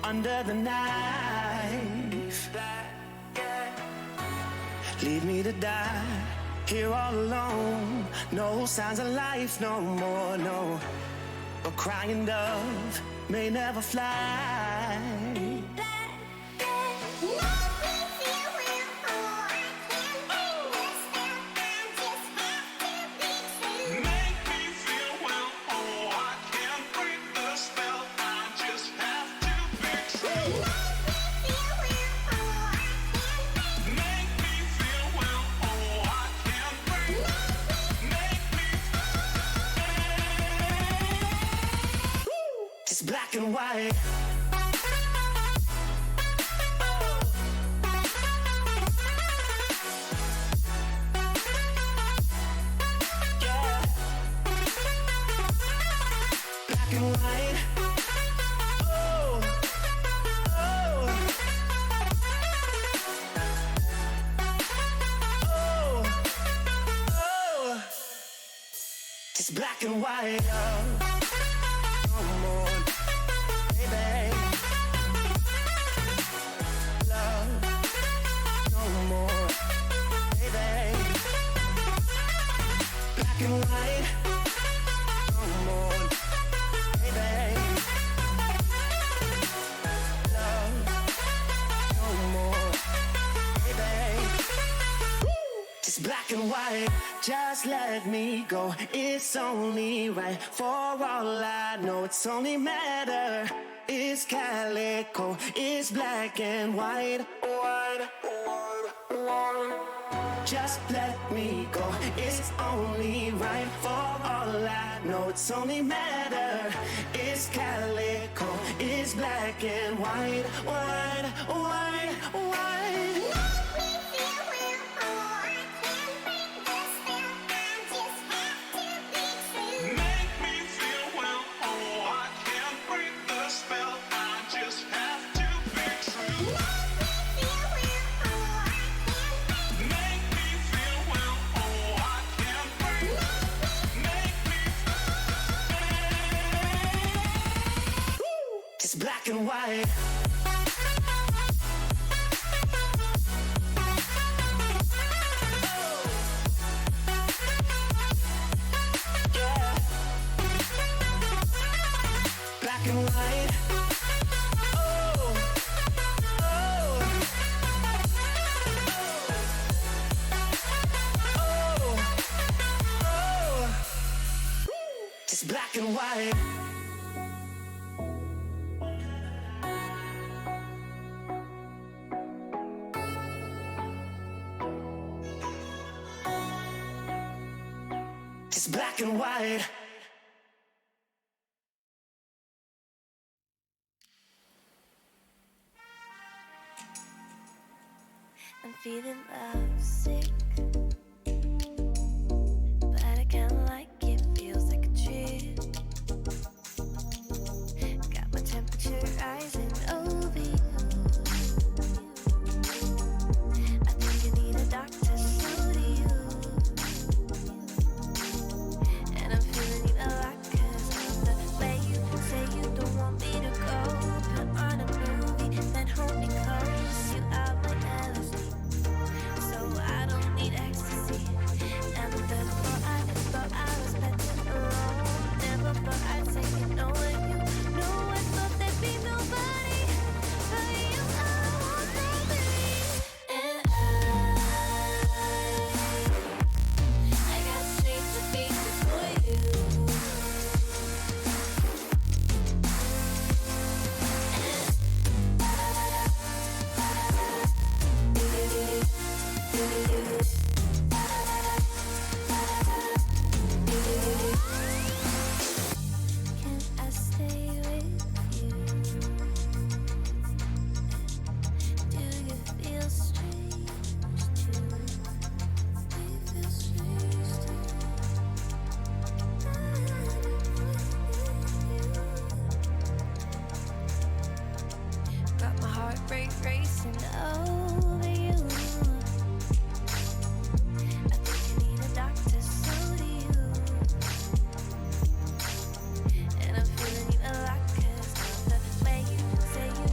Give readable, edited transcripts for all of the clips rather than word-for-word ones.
under the knife. Leave me to die here all alone. No signs of life no more, no. A crying dove may never fly. It's black and white. Yeah. Black and white. Oh, oh, oh, oh. It's black and white. Black and white, just let me go. It's only right. For all I know, it's only matter. It's calico, it's black and white. White, white, white. Just let me go. It's only right. For all I know, it's only matter. It's calico, it's black and white. White, white, white. It's black and white. Yeah. Black and white. Oh, oh, oh, oh. It's black and white. It's black and white. I'm feeling lovesick, but I kinda like it, feels like a trip. Got my temperature rising over you. I think you need a doctor, so do you. And I'm feeling you a lot 'cause of the way you say you don't want me to go. Put on a movie, then hold me close. You are my LSD, so I don't need ecstasy. And before I was better alone. Never thought I'd say you know when you know I thought there'd be nobody but you. I want nobody, and I got strings to pieces for you. Can I stay with you? Do you feel strange too? Do you feel strange too? Got my heart rate racing over you. I think you need a doctor, so do you. And I'm feeling you a lot 'cause of the way you say you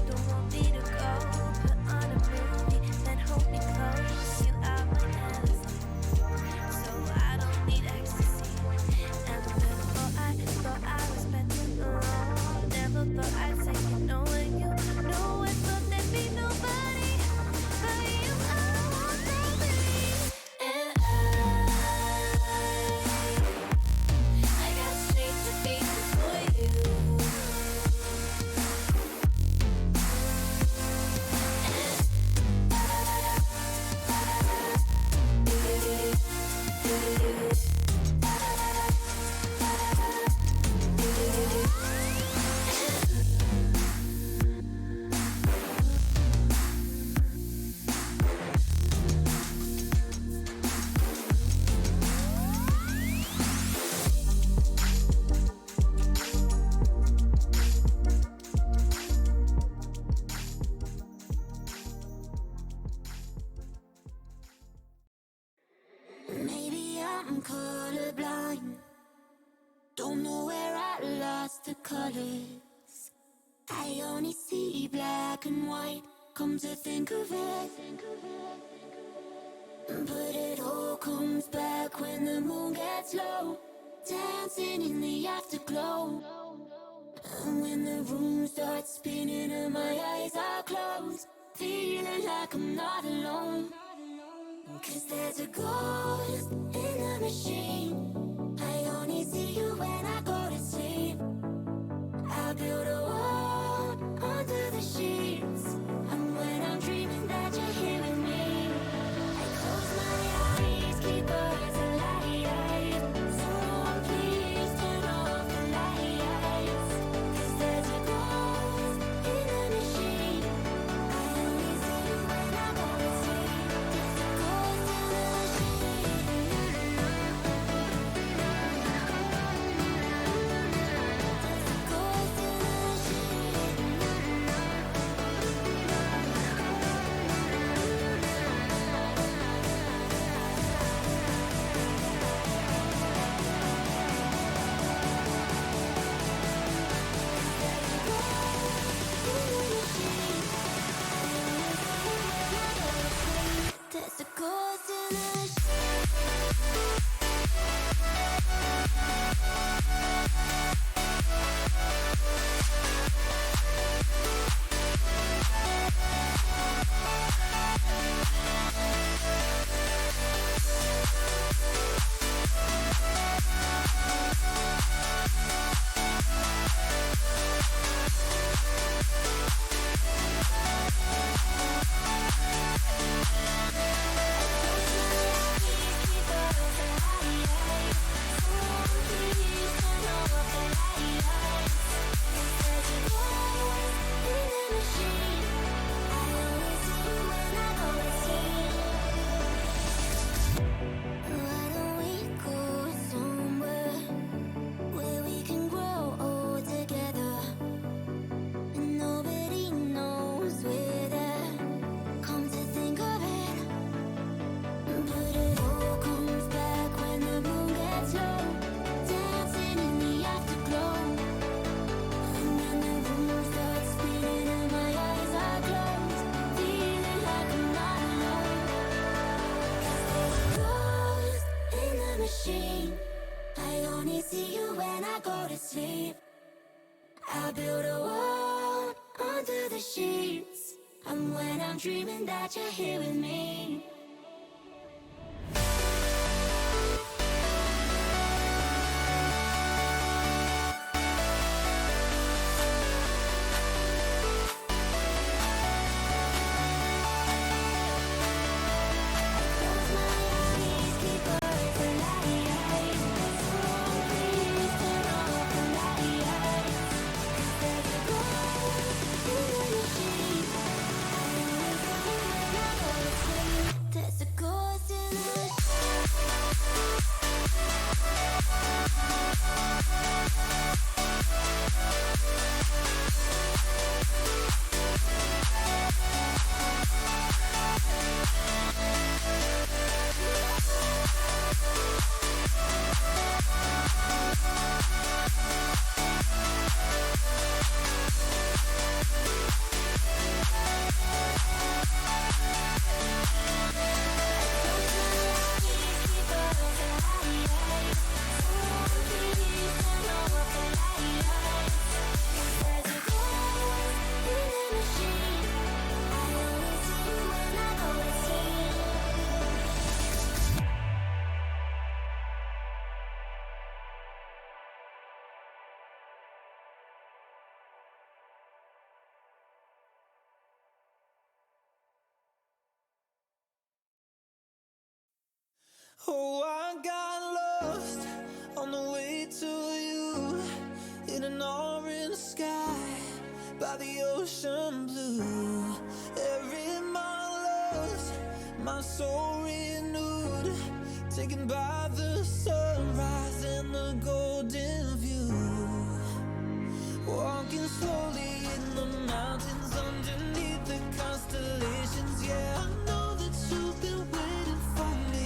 I'm colorblind. Don't know where I lost the colors. I only see black and white. Come to think of it, but it all comes back when the moon gets low, dancing in the afterglow. And when the room starts spinning and my eyes are closed, feeling like I'm not alone. 'Cause there's a ghost in the machine. I only see you when I go to sleep. I build a wall under the sheets, and when I'm dreaming that you're here with me, I close my eyes, keep us alive. Someone please turn off the lights. 'Cause there's a ghost in the machine. I only see you when I go to sleep. There's a ghost in the machine. There's a ghost in the There's a ghost in the I only see you when I go to sleep. I build a wall under the sheets, and when I'm dreaming that you're here with me. There's a ghost in the Oh, I got lost on the way to you in an orange sky by the ocean blue. Every mile lost, my soul renewed, taken by the sunrise and the golden view. Walking slowly in the mountains underneath the constellations. Yeah, I know that you've been waiting for me.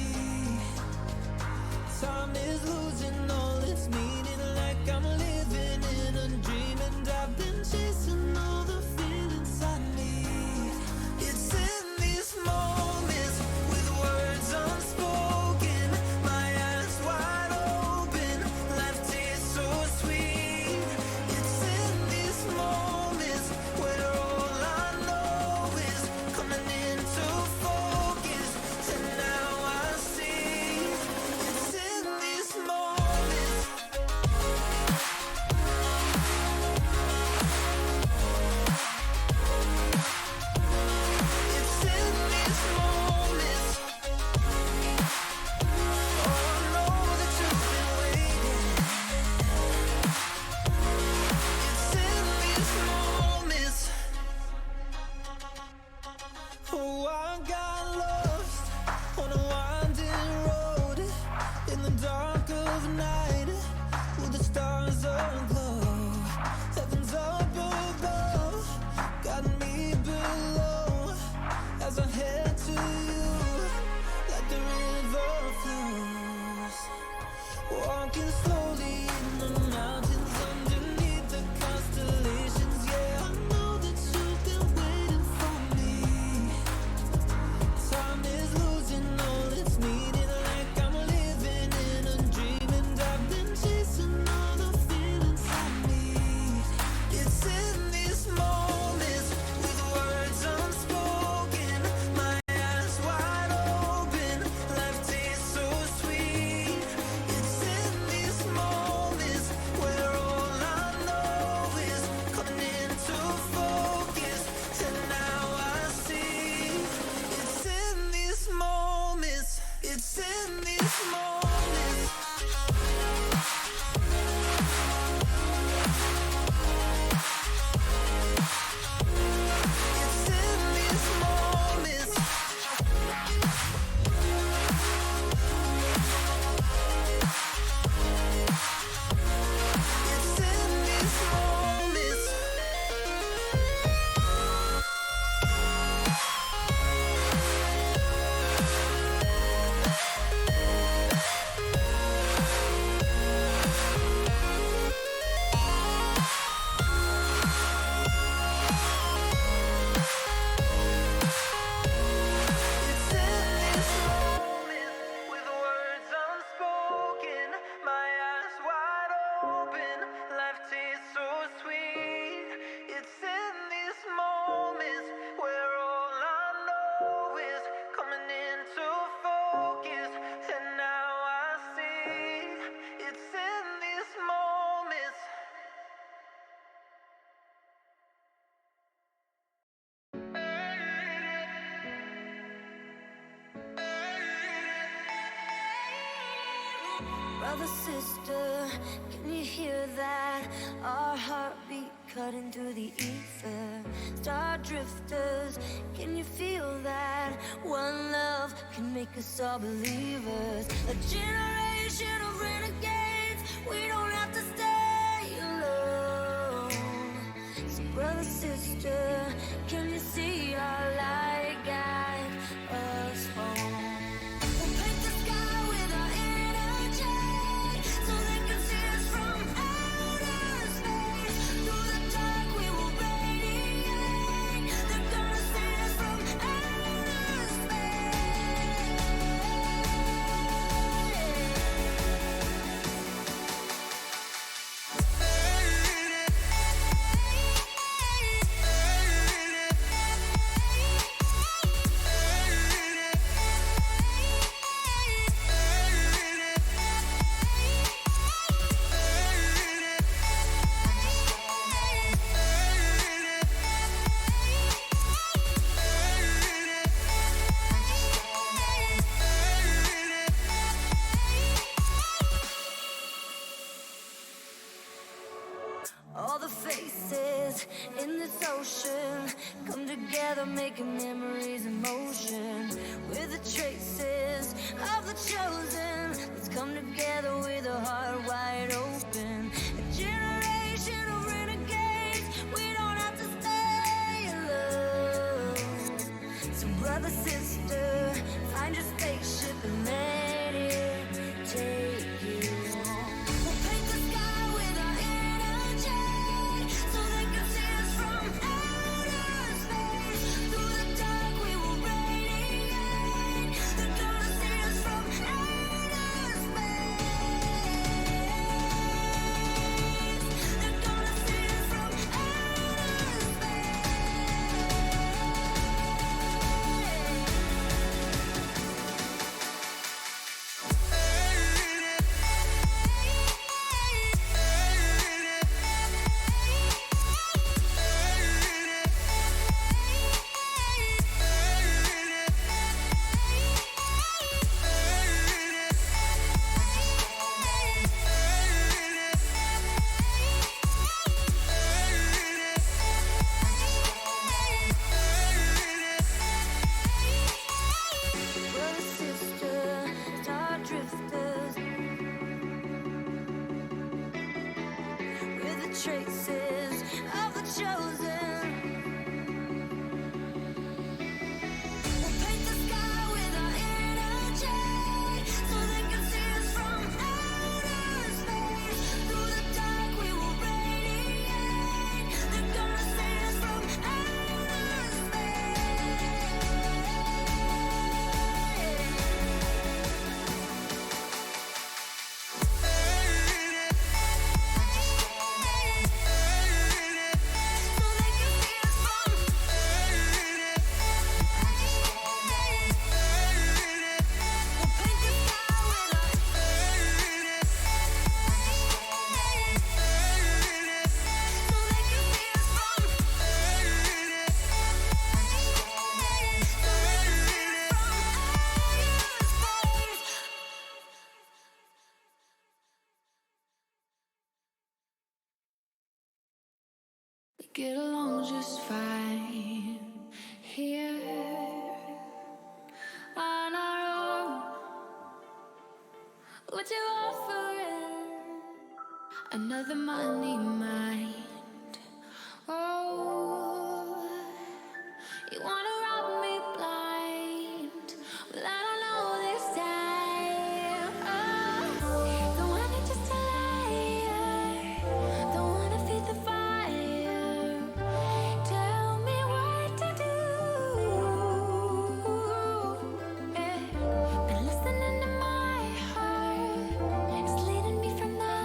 Brother, sister, can you hear that? Our heartbeat cutting through the ether. Star drifters, can you feel that? One love can make us all believers. A generation of renegades, we don't have to stay alone. So brother, sister, can you see our light guide us home? We'll paint the sky with our energy, so they can see us from outer space. Through the dark we will radiate. They're gonna see us from outer space. All the faces in this ocean come together, making memories in motion. We're the traces of the chosen. Let's come together with a heart wide open. A generation of renegades, we don't have to stay alone. So brother, sister, find your spaceship and let it take you home. We'll paint the sky with our energy, so they can see us from outer space. Through the dark we will radiate. They're gonna see us from outer space. They're gonna see us from outer space. Brother, sister, star drifters, we're the traces of the chosen. We'll paint the sky with our energy, so they can see us from outer space. Through the dark we will radiate. They're gonna see us from outer space. So they can see us from. We'll paint the sky with our. So they can see us from. So they can see us from outer space. We get along just fine here on our own. Would you offer it another money mind? Oh, you wanna rob me blind? Well, I don't know this time. Oh, don't wanna just a liar. Don't wanna feed the fire. Tell me what to do. Been listening to my heart. It's leading me from the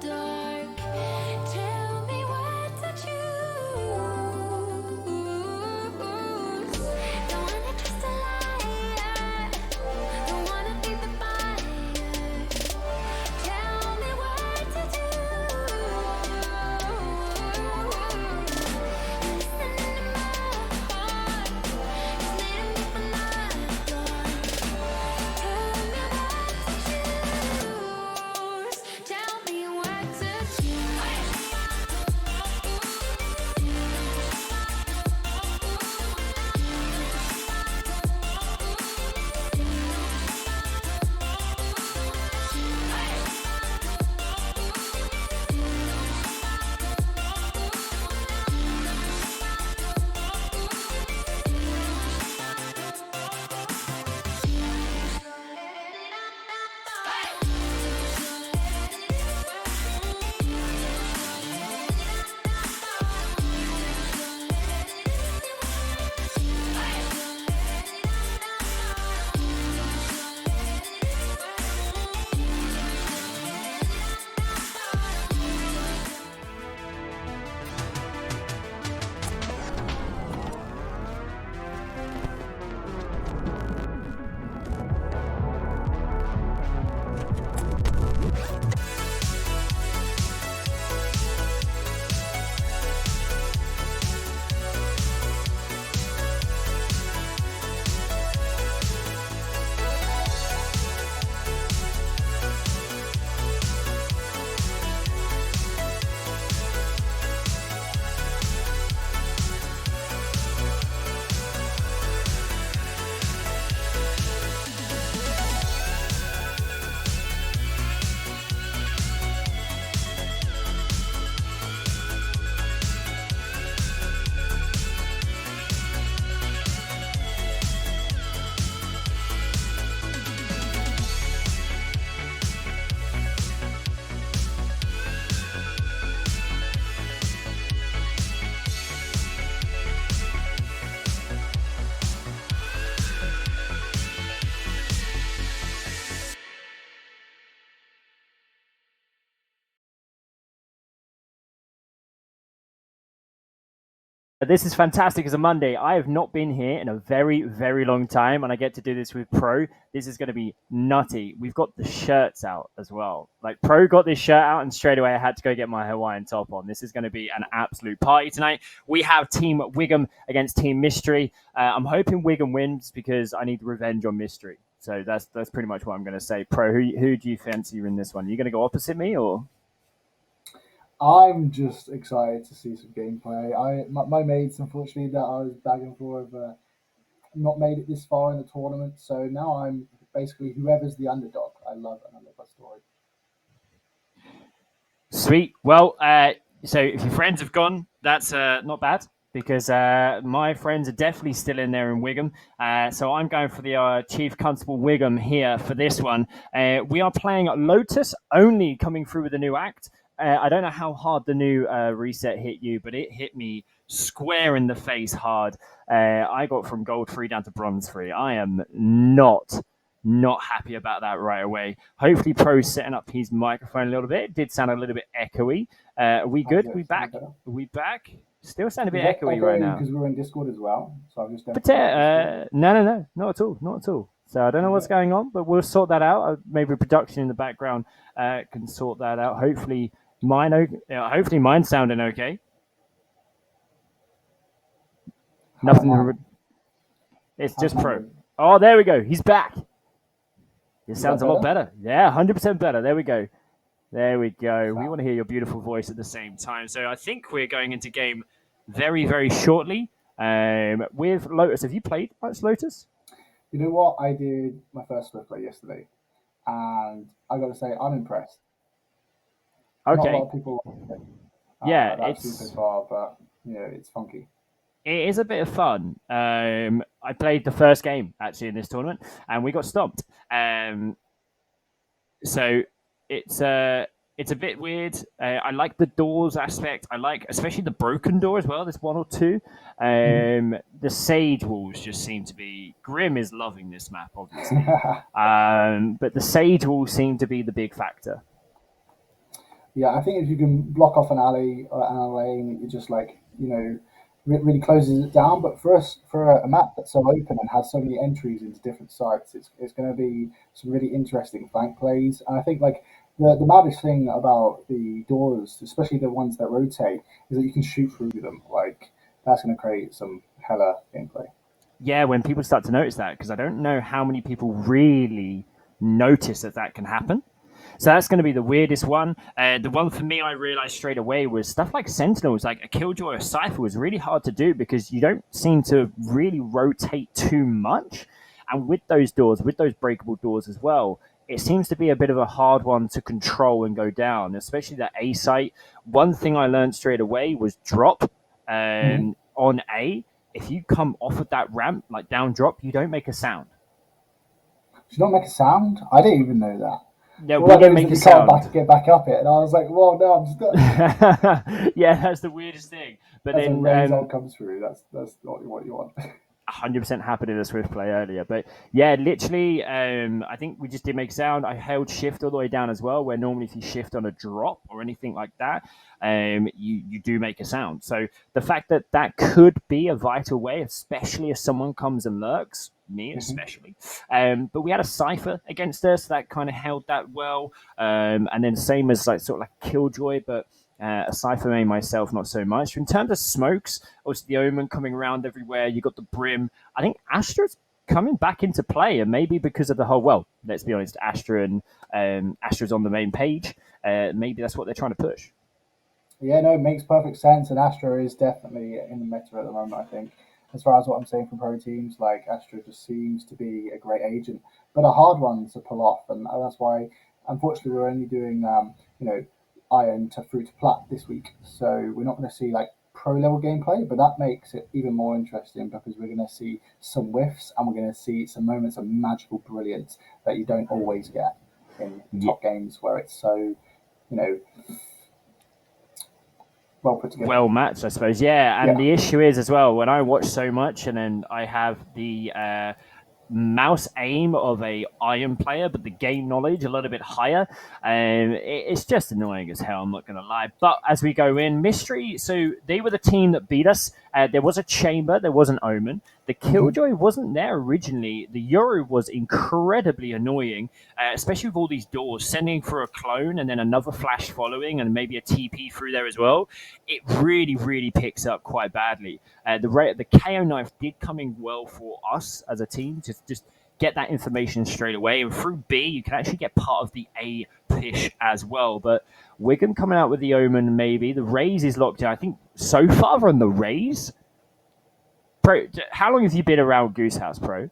dark. Tell me what to choose. This is fantastic as a Monday. I have not been here in a very, very long time, and I get to do this with Pro. This is going to be nutty. We've got the shirts out as well. Like, Pro got this shirt out, and straight away I had to go get my Hawaiian top on. This is going to be an absolute party tonight. We have Team Wiggum against Team Mystery. I'm hoping Wiggum wins because I need revenge on Mystery. So that's pretty much what I'm going to say. Pro, who do you fancy in this one? Are you going to go opposite me or? I'm just excited to see some gameplay. My mates, unfortunately, that I was bagging for have not made it this far in the tournament, so now I'm basically whoever's the underdog. I love that story. Sweet. Well, so if your friends have gone, that's not bad because my friends are definitely still in there in Wigan. So I'm going for the Chief Constable Wigan here for this one. We are playing Lotus only coming through with a new act. I don't know how hard the new reset hit you, but it hit me square in the face hard. I got from gold 3 down to bronze 3. I am not happy about that right away. Hopefully, Pro's setting up his microphone a little bit. It did sound a little bit echoey. Are we good? We back? Are we back? Still sound a bit echoey right now. Because we're in Discord as well, so I've just done. But no, not at all, not at all. So I don't know what's going on, but we'll sort that out. Maybe production in the background can sort that out. Hopefully, mine's sounding okay. Nothing. It's just Pro. Oh, there we go. He's back. It sounds a lot better. Yeah, 100% better. There we go. There we go. We want to hear your beautiful voice at the same time. So I think we're going into game very, very shortly with Lotus. Have you played much Lotus? You know what? I did my first Swift play yesterday, and I got to say, I'm impressed. Okay. Not a lot of people like it. Yeah, I've seen so far, but it's funky. It is a bit of fun. I played the first game actually in this tournament, and we got stomped. So it's a bit weird. I like the doors aspect. I like especially the broken door as well. There's one or two. The sage walls just seem to be. Grim is loving this map, obviously, but the sage walls seem to be the big factor. Yeah, I think if you can block off an alley or an lane, it just really closes it down. But for a map that's so open and has so many entries into different sites, it's going to be some really interesting flank plays. And I think the maddest thing about the doors, especially the ones that rotate, is that you can shoot through them. Like that's going to create some hella gameplay. Yeah, when people start to notice that, because I don't know how many people really notice that can happen. So that's going to be the weirdest one. The one for me I realized straight away was stuff like Sentinels, like a Killjoy or Cypher was really hard to do because you don't seem to really rotate too much. And with those doors, with those breakable doors as well, it seems to be a bit of a hard one to control and go down, especially that A site. One thing I learned straight away was drop on A. If you come off of that ramp, like down drop, you don't make a sound. You don't make a sound? I didn't even know that. Yeah, we don't make a sound. Can't get back up it, and I was like, "Well, no, I'm stuck." Yeah, that's the weirdest thing. But as then result comes through. That's not what you want. 100% happened in the Swift play earlier, but yeah, literally, I think we just did make sound. I held shift all the way down as well, where normally if you shift on a drop or anything like that, you do make a sound. So the fact that could be a vital way, especially if someone comes and lurks, me especially. But we had a Cypher against us that kind of held that well, and then same as sort of like Killjoy, but a Cypher main myself, not so much. In terms of smokes, obviously the Omen coming around everywhere. You got the Brim. I think Astra's coming back into play, and maybe because of the whole. Well, let's be honest, Astra's on the main page. Maybe that's what they're trying to push. Yeah, no, it makes perfect sense, and Astra is definitely in the meta at the moment. I think, as far as what I'm saying from pro teams, like Astra just seems to be a great agent, but a hard one to pull off, and that's why, unfortunately, we're only doing Iron to through to Plat this week, so we're not going to see like pro level gameplay, but that makes it even more interesting because we're going to see some whiffs and we're going to see some moments of magical brilliance that you don't always get in top games where it's so well put together, well matched, I suppose. Yeah, and the issue is as well when I watch so much, and then I have the mouse aim of a Iron player, but the game knowledge a little bit higher. It's just annoying as hell, I'm not going to lie. But as we go in, Mystery, so they were the team that beat us. There was a Chamber, there was an Omen. The Killjoy wasn't there originally. The Yoru was incredibly annoying, especially with all these doors, sending for a clone and then another flash following and maybe a TP through there as well. It really, really picks up quite badly. The KO knife did come in well for us as a team to just get that information straight away. And through B, you can actually get part of the A push as well. But Wigan coming out with the Omen, maybe. The Raze is locked in. I think so far on the Raze. Pro, how long have you been around Goose House, Pro?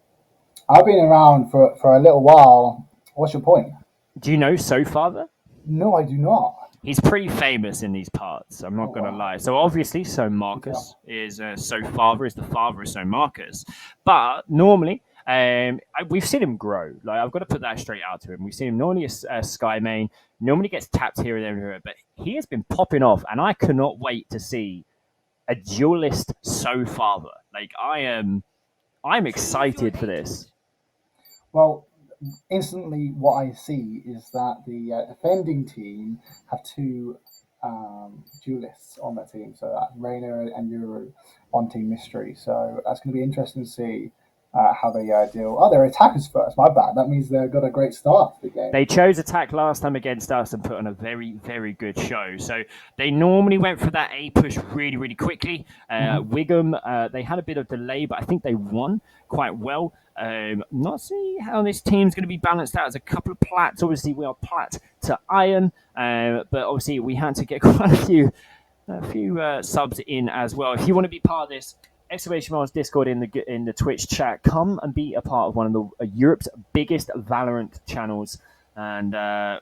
I've been around for a little while. What's your point? Do you know SoFarther? No, I do not. He's pretty famous in these parts. I'm not going to lie. So obviously, So Marcus is SoFarther is the father of So Marcus. But normally, we've seen him grow. Like I've got to put that straight out to him. We've seen him normally a Sky main, normally gets tapped here and there, but he has been popping off, and I cannot wait to see a duelist SoFarther. Like I'm excited for this. Well, instantly what I see is that the defending team have two duelists on their team. So that's Reina and Yuru on Team Mystery. So that's going to be interesting to see how they deal. Oh, they're attackers first. My bad. That means they've got a great start to the game. They chose attack last time against us and put on a very, very good show. So they normally went for that A push really, really quickly. Wigan, they had a bit of delay, but I think they won quite well. Not seeing how this team's going to be balanced out. There's a couple of Plats. Obviously, we are Plat to Iron, but obviously we had to get quite a few subs in as well. If you want to be part of this, !Mars Discord in the Twitch chat. Come and be a part of one of the Europe's biggest Valorant channels and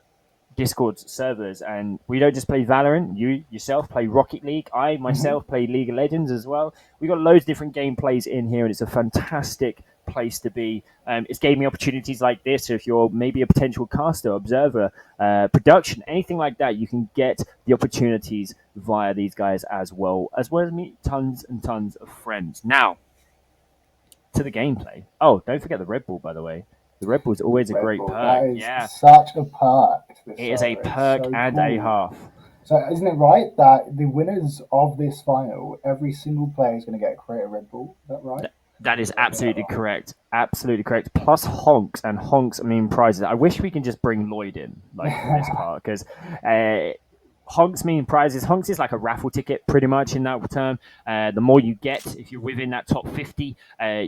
Discord servers. And we don't just play Valorant. You yourself play Rocket League. I myself play League of Legends as well. We've got loads of different gameplays in here, and it's a fantastic place to be. It's gave me opportunities like this. So if you're maybe a potential caster, observer, production, anything like that, you can get the opportunities via these guys as well as meet tons and tons of friends. Now, to the gameplay. Oh, don't forget the Red Bull, by the way. The Red Bull is always a great perk. That is such a perk. It is a perk so and cool. A half. So isn't it right that the winners of this final, every single player is going to get a crate of Red Bull? Is that right? That is absolutely correct. Absolutely correct. Plus honks, and honks mean prizes. I wish we can just bring Lloyd in for this part, because honks mean prizes. Honks is like a raffle ticket, pretty much in that term. The more you get, if you're within that top 50,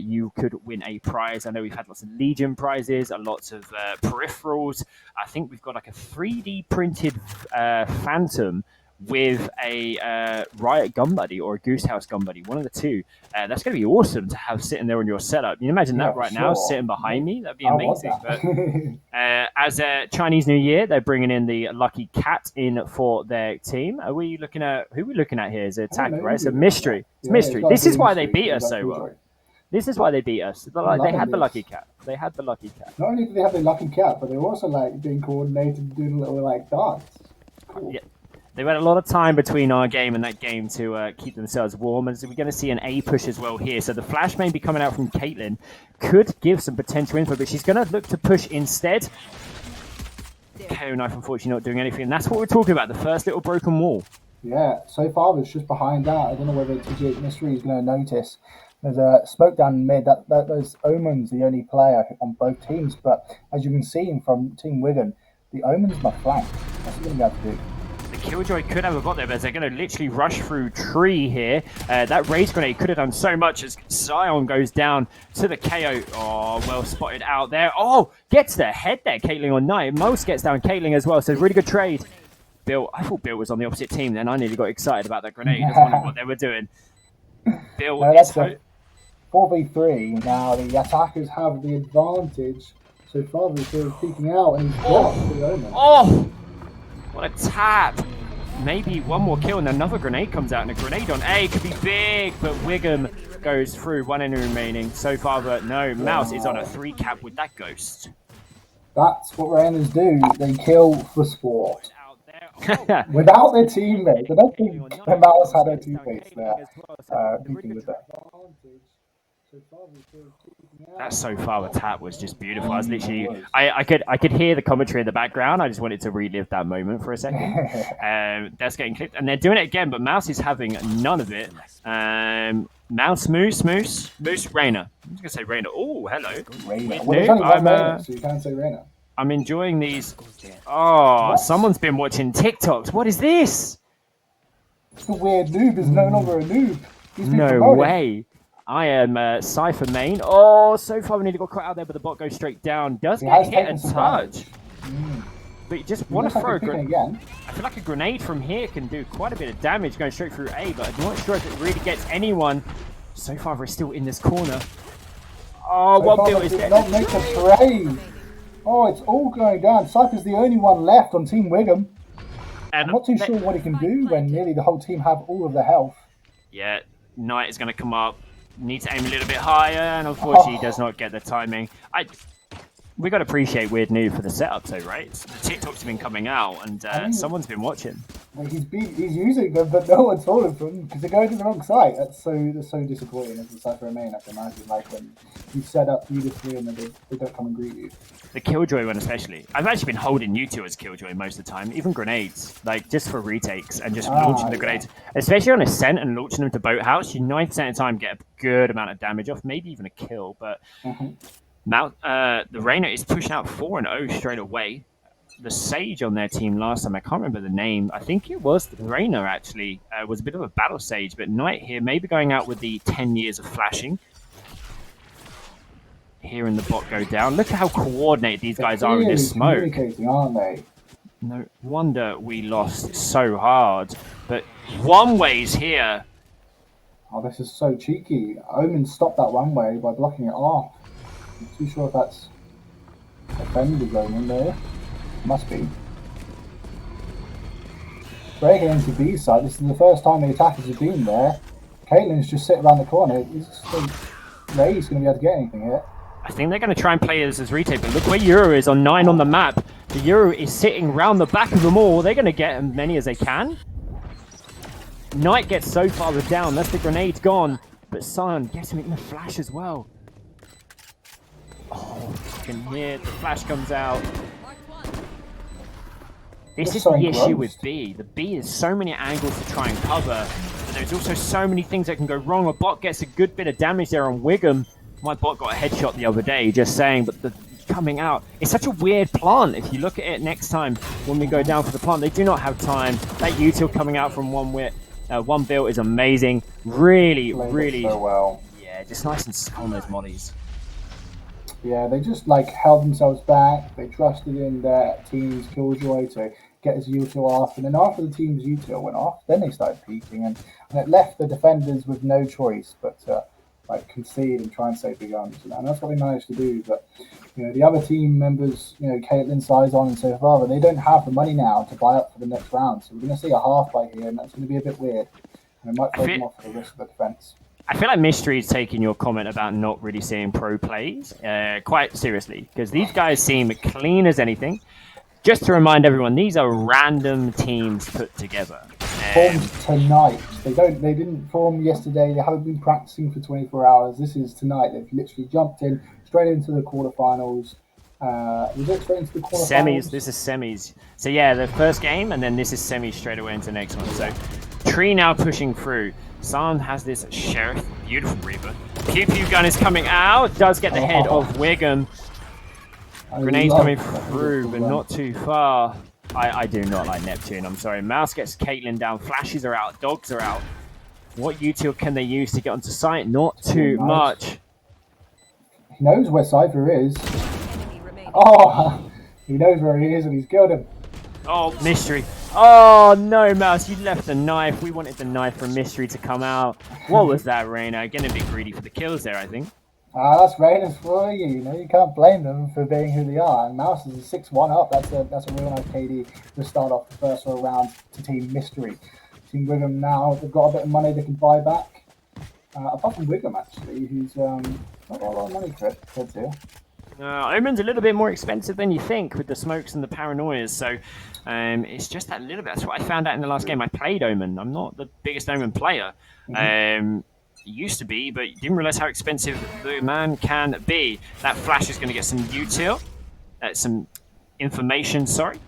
you could win a prize. I know we've had lots of Legion prizes, lots of peripherals. I think we've got like a 3D printed Phantom with a Riot gun buddy or a Goose House gun buddy, one of the two. That's going to be awesome to have sitting there on your setup. You imagine that right now, sitting behind me. That'd be amazing. But as a Chinese New Year, they're bringing in the Lucky Cat in for their team. Who are we looking at here? Is it attack, right? It's a mystery. It's mystery. This is why they beat us so well. This is why they beat us. They had the Lucky Cat. They had the Lucky Cat. Not only did they have the Lucky Cat, but they were also like being coordinated, doing a little like dance. Cool. Yeah. They've had a lot of time between our game and that game to keep themselves warm. And so we're going to see an A push as well here. So the flash may be coming out from Caitlyn. Could give some potential info, but she's going to look to push instead. KO knife, unfortunately, not doing anything. And that's what we're talking about, the first little broken wall. Yeah, so far it's just behind that. I don't know whether TGH Mystery is going to notice. There's a smoke down mid. Those Omen's the only player on both teams. But as you can see from Team Wigan, the Omen's not flanked. What's he going to be able to do? Killjoy could have a bot there, but they're going to literally rush through tree here. That raise grenade could have done so much as Sion goes down to the KO. Oh, well spotted out there. Oh, gets the head there, Caitlyn on 9. Most gets down Caitlyn as well, so really good trade. Bill, I thought Bill was on the opposite team then. I nearly got excited about that grenade. I was wondering what they were doing. Bill is 4v3. Now the attackers have the advantage. So far, they're sort of peeking out and he's blocked the Omen. Oh! What a tap. Maybe one more kill and another grenade comes out, and a grenade on A could be big, but Wigan goes through. One enemy remaining. So far, but no. Mouse is on a 3 cap with that ghost. That's what Rangers do. They kill for sport. Without their teammates. I don't think Mouse had their teammates there. With that. So far, we're still keeping out. That so far tap was just beautiful. I was literally, It was. I could hear the commentary in the background. I just wanted to relive that moment for a second. That's getting clipped, and they're doing it again, but Mouse is having none of it. Mouse, Moose, Rainer. I'm just gonna say Rainer. Oh, hello. Rainer. Well, there's only one Rainer, so you can't say Rainer. I'm enjoying these. Oh, someone's been watching TikToks. What is this? The weird noob is no longer a noob. He's been No promoted. way. I am Cypher main. Oh, so far we nearly got caught out there, but the bot goes straight down. Does He get has hit taken and some touch. damage. But you just He want looks to like throw a he's picking grenade. again. I feel like a grenade from here can do quite a bit of damage going straight through A, but I'm not sure if it really gets anyone. So far we're still in this corner. Oh, So what far, build they is did getting... not make a trade. Oh, it's all going down. Cypher's the only one left on Team Wiggum. And I'm not too sure what he can do when nearly the whole team have all of the health. Yeah, Knight is going to come up. Needs to aim a little bit higher, and unfortunately he does not get the timing. We got to appreciate Weird Noob for the setup, though, right? The TikToks have been coming out, and someone's been watching. Well, he's using them, but no one's falling for him because they're going to the wrong site. That's so disappointing as a Cypher main, I can imagine. Like when you set up beautifully and then they don't come and greet you. The Killjoy one especially. I've actually been holding you two as Killjoy most of the time, even grenades, like just for retakes and just launching the grenades. Especially on Ascent and launching them to Boathouse, you 9% of the time get a good amount of damage off, maybe even a kill, but the Rainer is pushing out 4-0 straight away. The Sage on their team last time, I can't remember the name. I think it was the Rainer actually, was a bit of a battle Sage, but Knight here maybe going out with the 10 years of flashing. Hearing the bot go down. Look at how coordinated these guys are in this smoke. Communicating, aren't they? No wonder we lost so hard. But one way's here. Oh, this is so cheeky. Omen stopped that one way by blocking it off. I'm not too sure if that's offended Omen there. Must be. Breaking into B side. This is the first time the attackers have been there. Caitlin's just sitting around the corner. Ray's going to be able to get anything here. I think they're going to try and play this as retake, but look where Euro is on 9 on the map. The Euro is sitting round the back of them all. They're going to get as many as they can. Knight gets so far down. That's the grenade's gone. But Sion gets him in the flash as well. Oh, you can hear the flash comes out. This is the issue with B. The B is so many angles to try and cover, but there's also so many things that can go wrong. A bot gets a good bit of damage there on Wiggum. My bot got a headshot the other day, just saying, but the coming out. It's such a weird plant. If you look at it next time when we go down for the plant, they do not have time. That util coming out from one build is amazing. Really, really so well. Yeah, just nice and calm those mollies. Yeah, they just like held themselves back. They trusted in their team's Killjoy to get his util off, and then after the team's util went off, then they started peeking, and it left the defenders with no choice but to like concede and try and save the guns, and that's what they managed to do. But you know, the other team members, you know, Caitlin, Sizon, and so far, they don't have the money now to buy up for the next round. So we're going to see a half buy here, and that's going to be a bit weird, and it might throw them off for the rest of the defense. I feel like Mystery is taking your comment about not really seeing pro plays quite seriously, because these guys seem clean as anything. Just to remind everyone, these are random teams put together. Formed tonight. They didn't form yesterday. They haven't been practicing for 24 hours. This is tonight. They've literally jumped in straight into the quarterfinals. Was it straight into the quarterfinals? Semis. This is semis. So yeah, the first game, and then this is semis straight away into the next one. So Tree now pushing through. Sam has this Sheriff, beautiful Reaper. Pew Pew gun is coming out. Does get the head of Wiggum. Grenades coming through, but not too far. I do not like Neptune, I'm sorry. Mouse gets Caitlyn down, flashes are out, dogs are out. What util can they use to get onto site? Not too much. He knows where Cypher is. Oh, he knows where he is and he's killed him. Oh, Mystery. Oh, no, Mouse, you left the knife. We wanted the knife from Mystery to come out. What was that, Reina? Getting a bit greedy for the kills there, I think. That's Raiders for you. You know, you can't blame them for being who they are. And Mouse is a 6-1 up. That's a real nice KD to start off the first round to Team Mystery. Team Wiggum now, they've got a bit of money they can buy back. Apart from Wiggum, actually, who's not got a lot of money for it here. Omen's a little bit more expensive than you think with the smokes and the paranoias, so it's just that little bit. That's what I found out in the last game. I played Omen. I'm not the biggest Omen player. used to be, but didn't realize how expensive the man can be. That Flash is going to get some util, some information, sorry.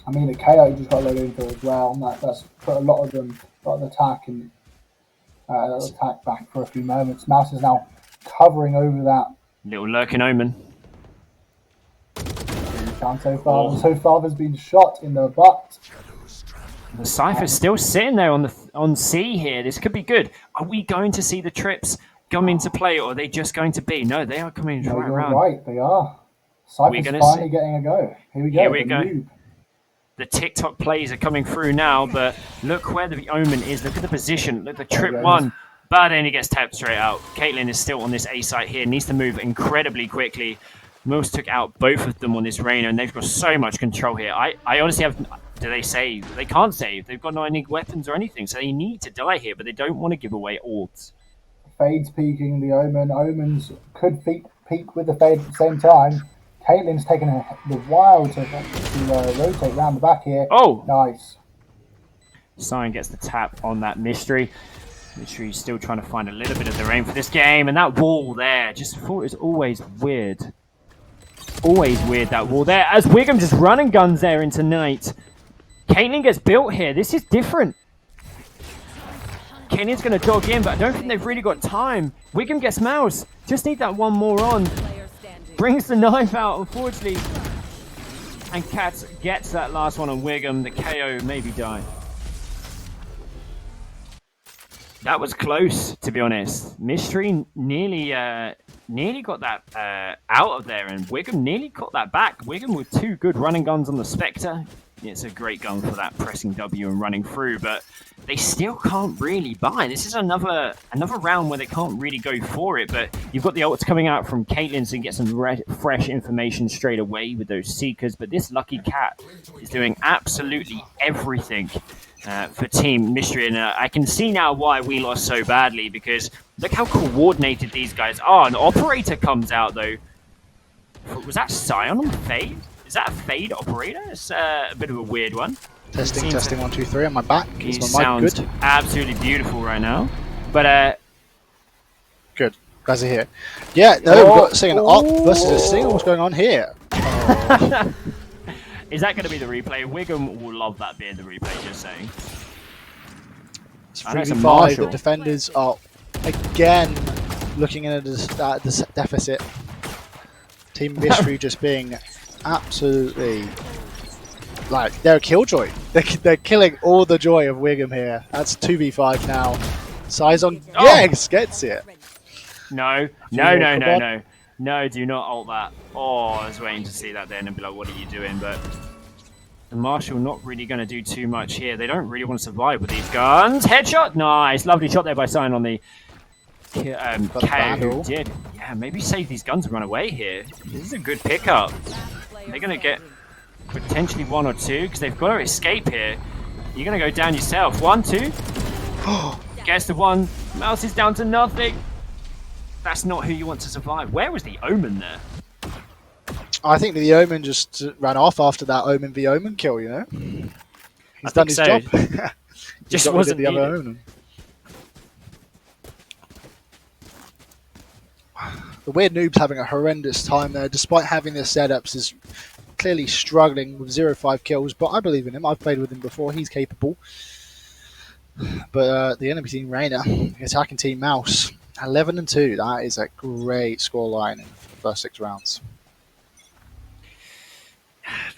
I mean, the KO just got a load of info as well, and that's put a lot of them got an attack and attack back for a few moments. Mouse is now covering over that. Little lurking omen. So far has been shot in the butt. The Cypher's still sitting there on C here. This could be good. Are we going to see the trips come into play, or are they just going to be? No, they are coming right around. Right, they are. Cypher's finally getting a go. Here we go. Here we go. The TikTok plays are coming through now, but look where the Omen is. Look at the position. Look at the trip one. But then he gets tapped straight out. Caitlyn is still on this A site here. Needs to move incredibly quickly. Mills took out both of them on this Reyna, and they've got so much control here. I honestly have... Do they save? They can't save. They've got no any weapons or anything, so they need to die here, but they don't want to give away orbs. Fade's peeking the Omen. Omens could peek with the Fade at the same time. Caitlyn's taking the while to rotate around the back here. Oh! Nice. Sign gets the tap on that Mystery. Mystery's still trying to find a little bit of the aim for this game, and that wall there, just thought it was always weird. Always weird, that wall there. As Wiggum just running guns there into Night. Caitlyn gets built here. This is different. Caitlyn's going to jog in, but I don't think they've really got time. Wiggum gets Mouse. Just need that one more on. Brings the knife out, unfortunately. And Cats gets that last one on Wiggum. The KO maybe die. That was close, to be honest. Mystery nearly got that out of there, and Wiggum nearly got that back. Wiggum with 2 good running guns on the Spectre. It's a great gun for that, pressing W and running through, but they still can't really buy. This is another round where they can't really go for it, but you've got the ults coming out from Caitlyn, so you get some fresh information straight away with those Seekers, but this lucky cat is doing absolutely everything for Team Mystery, and I can see now why we lost so badly, because look how coordinated these guys are. An Operator comes out, though. Was that Scion on the Fade? Is that a Fade Operator? It's a bit of a weird one. Testing, 1, 2, 3 on my back. He Is my mic sounds good? absolutely beautiful right now. But Good. Guys are here. Yeah, no, we've got seeing an op versus a single. What's going on here? Is that going to be the replay? Wiggum will love that being the replay, just saying. It's I know it's a 3v5. Marshall. The defenders are again looking at the deficit. Team Mystery just being absolutely like they're a killjoy. They're killing all the joy of Wiggum here. That's 2v5 now. Sizon gets it. No, do not ult that. Oh, I was waiting to see that then and be like, what are you doing? But the Marshall not really going to do too much here. They don't really want to survive with these guns. Headshot, nice, lovely shot there by Sign on the KO who did. Yeah, maybe save these guns and run away here. This is a good pickup. They're going to get potentially 1 or 2 because they've got to escape here. You're going to go down yourself. 1, 2. Gets the 1. Mouse is down to nothing. That's not who you want to survive. Where was the Omen there? I think the Omen just ran off after that Omen v Omen kill, you know? He's done his job. Just wasn't the other Omen. The Weird Noob's having a horrendous time there, despite having the setups, is clearly struggling with 0-5 kills, but I believe in him. I've played with him before. He's capable. But the enemy team, Reyna, the attacking team, Mouse, 11-2. That is a great scoreline in the first 6 rounds.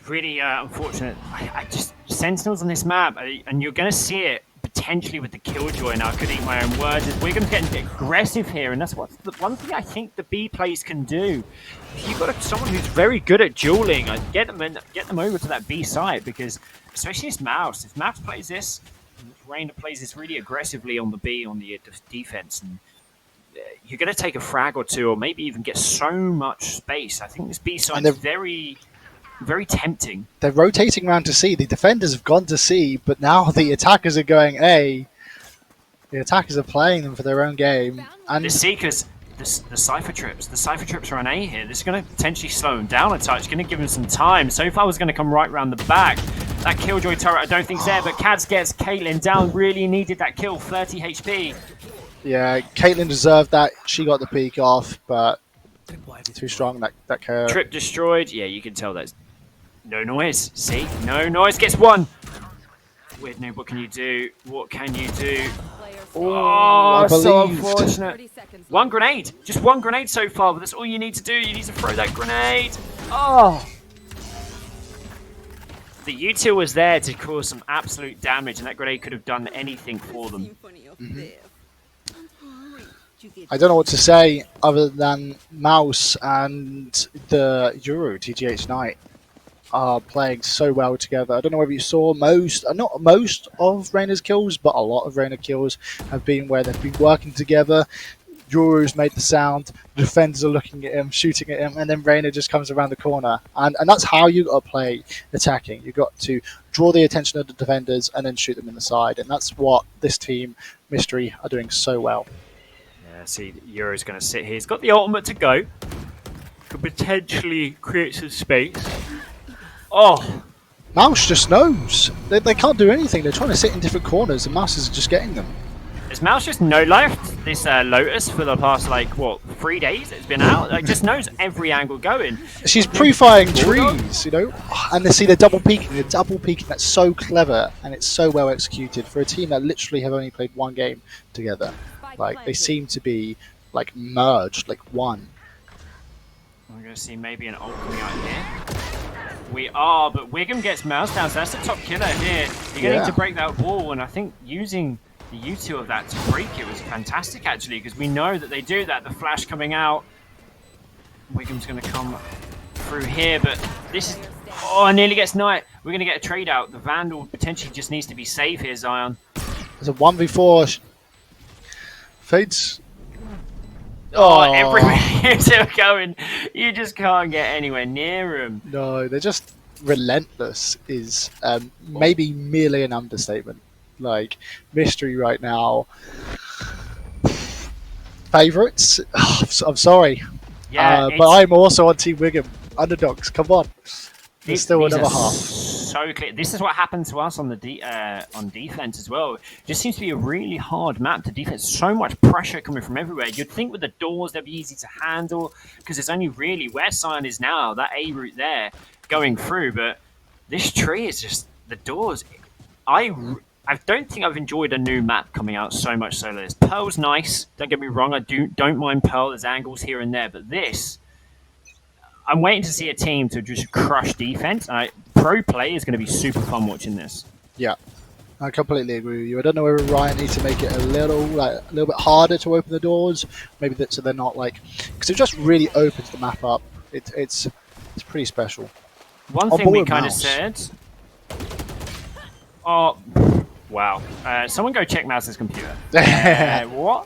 Really unfortunate. I just Sentinels on this map, and you're going to see it potentially with the Killjoy. Now I could eat my own words. Wiggum's getting aggressive here, and that's the one thing I think the B plays can do. If you've got someone who's very good at dueling, get them over to that B side, because especially this Mouse. If Mouse plays this, Reyna plays this really aggressively on the B on the defense, and you're going to take a frag or 2, or maybe even get so much space. I think this B side is very, very tempting. They're rotating around to C. The defenders have gone to C, but now the attackers are going A. The attackers are playing them for their own game. And the Seekers, the Cypher Trips are on A here. This is going to potentially slow them down a touch. Going to give them some time. So far was going to come right round the back. That Killjoy turret I don't think's there, but Cads gets Caitlyn down. Really needed that kill, 30 HP. Yeah, Caitlyn deserved that. She got the peak off, but too strong, that KO. Trip destroyed. Yeah, you can tell that's no noise. See? No noise gets one. Weird noob, what can you do? What can you do? I Oh, so believed. unfortunate. One grenade. Just one grenade so far, but that's all you need to do. You need to throw that grenade. Oh. The util was there to cause some absolute damage, and that grenade could have done anything for them. I don't know what to say other than Mouse and the Euro TGH Knight are playing so well together. I don't know whether you saw not most of Reyna's kills, but a lot of Reyna kills have been where they've been working together. Euro's made the sound, the defenders are looking at him, shooting at him, and then Reyna just comes around the corner. And that's how you got to play attacking. You've got to draw the attention of the defenders and then shoot them in the side. And that's what this team, Mystery, are doing so well. Yeah, see, Euro's going to sit here. He's got the ultimate to go. Could potentially create some space. Oh! Mouse just knows. They can't do anything. They're trying to sit in different corners, and Mouse is just getting them. Has Mouse just no-lifed this Lotus for the past, 3 days it's been out? Just knows every angle going. She's pre-firing trees, and they're double peeking. They're double peeking. That's so clever, and it's so well executed for a team that literally have only played one game together. They seem to be, merged, one. We're going to see maybe an ult coming out here. We are, but Wiggum gets Mouse down, so that's the top killer here. You're going to need to break that wall, and I think using the U2 of that to break it was fantastic, actually, because we know that they do that. The flash coming out. Wiggum's going to come through here, but this is... Oh, nearly gets Knight. We're going to get a trade out. The Vandal potentially just needs to be safe here, Zion. There's a 1v4. Fades. Oh, everywhere you're going, you just can't get anywhere near them. No, they're just relentless is maybe merely an understatement. Mystery right now. Favourites? I'm sorry. Yeah, but I'm also on Team Wiggum. Underdogs, come on. There's still another half. So clear. This is what happened to us on the on defense as well. It just seems to be a really hard map to defense. So much pressure coming from everywhere. You'd think with the doors they'd be easy to handle because it's only really where Sion is now, that A route there going through. But this tree is just the doors. I don't think I've enjoyed a new map coming out so much so. This Pearl's nice. Don't get me wrong. I don't mind Pearl. There's angles here and there, but this. I'm waiting to see a team to just crush defense. Pro play is going to be super fun watching this. Yeah, I completely agree with you. I don't know whether Ryan needs to make it a little bit harder to open the doors. Maybe so they're not because it just really opens the map up. It's pretty special. One thing we kind of said. Oh, wow! Someone go check Mouse's computer. What?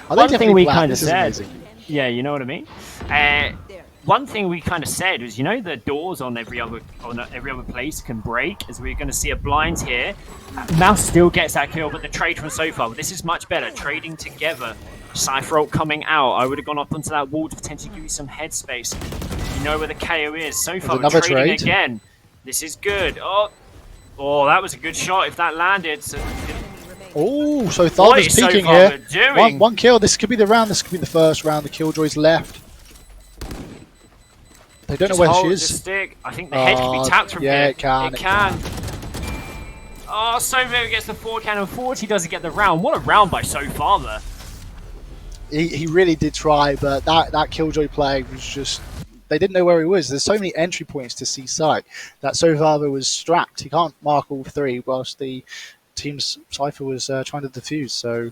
One thing we kind of said. Yeah, you know what I mean. One thing we kind of said was, the doors on every other place can break, as we're going to see a blind here. Mouse still gets that kill, but the trade from so far, this is much better. Trading together. Cypher ult coming out. I would have gone up onto that wall to potentially give you some headspace. You know where the KO is. So far, we're trading again. This is good. Oh, that was a good shot if that landed. So Thalda's peeking here. One kill. This could be the round. This could be the first round. The Killjoy's left. They don't know where she is. Stick. I think the head can be tapped from here. Yeah, it can. It can. Oh, Soviet gets the 4 cannon. 40 doesn't get the round. What a round by Sofather. He really did try, but that Killjoy play was just... They didn't know where he was. There's so many entry points to see sight that Sofather was strapped. He can't mark all 3 whilst the team's Cypher was trying to defuse. So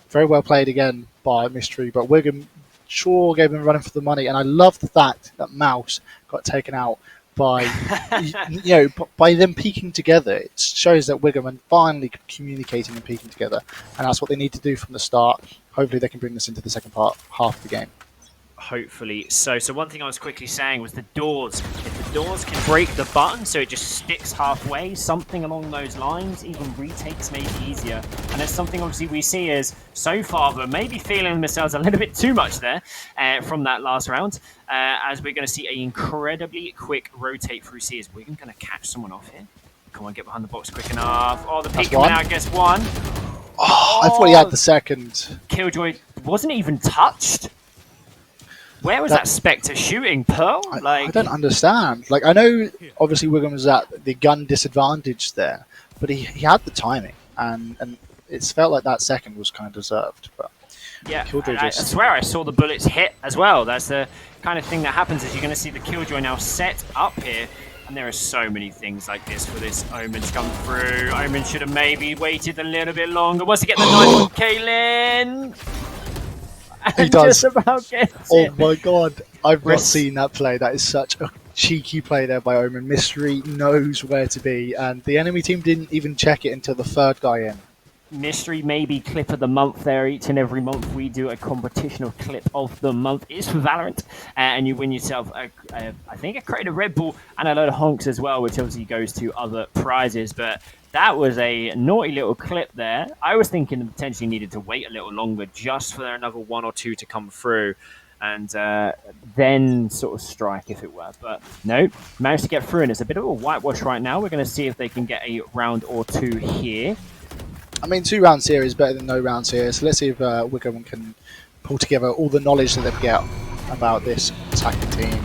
very well played again by Mystery, but Wiggum sure gave him running for the money, and I love the fact that Mouse got taken out by by them peeking together. It shows that Wiggum are finally communicating and peeking together, and that's what they need to do from the start. Hopefully they can bring this into the second half of the game. Hopefully so. So one thing I was quickly saying was the doors. If the doors can break the button so it just sticks halfway, something along those lines, even retakes may be easier. And that's something obviously we see as Sofather maybe feeling themselves a little bit too much there from that last round. As we're going to see an incredibly quick rotate through C. Is Wiggum going to catch someone off here? Come on, get behind the box quick enough. Oh, the peek coming out gets one. Oh, I thought he had the second. Killjoy wasn't even touched. Where was that Spectre shooting, Pearl? I don't understand. Like, I know, obviously, Wigan was at the gun disadvantage there, but he had the timing, and it's felt like that second was kind of deserved. But yeah, Killjoy I swear I saw the bullets hit as well. That's the kind of thing that happens is you're going to see the Killjoy now set up here. And there are so many things like this for this Omen to come through. Omen should have maybe waited a little bit longer. Wants to get the knife on Caitlyn. He does. Just about gets Oh it. my god, I've not seen that play. That is such a cheeky play there by Omen. Mystery knows where to be, and the enemy team didn't even check it until the third guy in. Mystery maybe clip of the month there. Each and every month we do a competition of clip of the month. It's for Valorant, and you win yourself I think a crate of Red Bull and a load of honks as well, which obviously goes to other prizes. But that was a naughty little clip there. I was thinking potentially needed to wait a little longer just for another one or two to come through, and then sort of strike if it were. But no, managed to get through, and it's a bit of a whitewash right now. We're going to see if they can get a round or two here. I mean, 2 rounds here is better than no rounds here, so let's see if Wigan can pull together all the knowledge that they've got about this attacking team.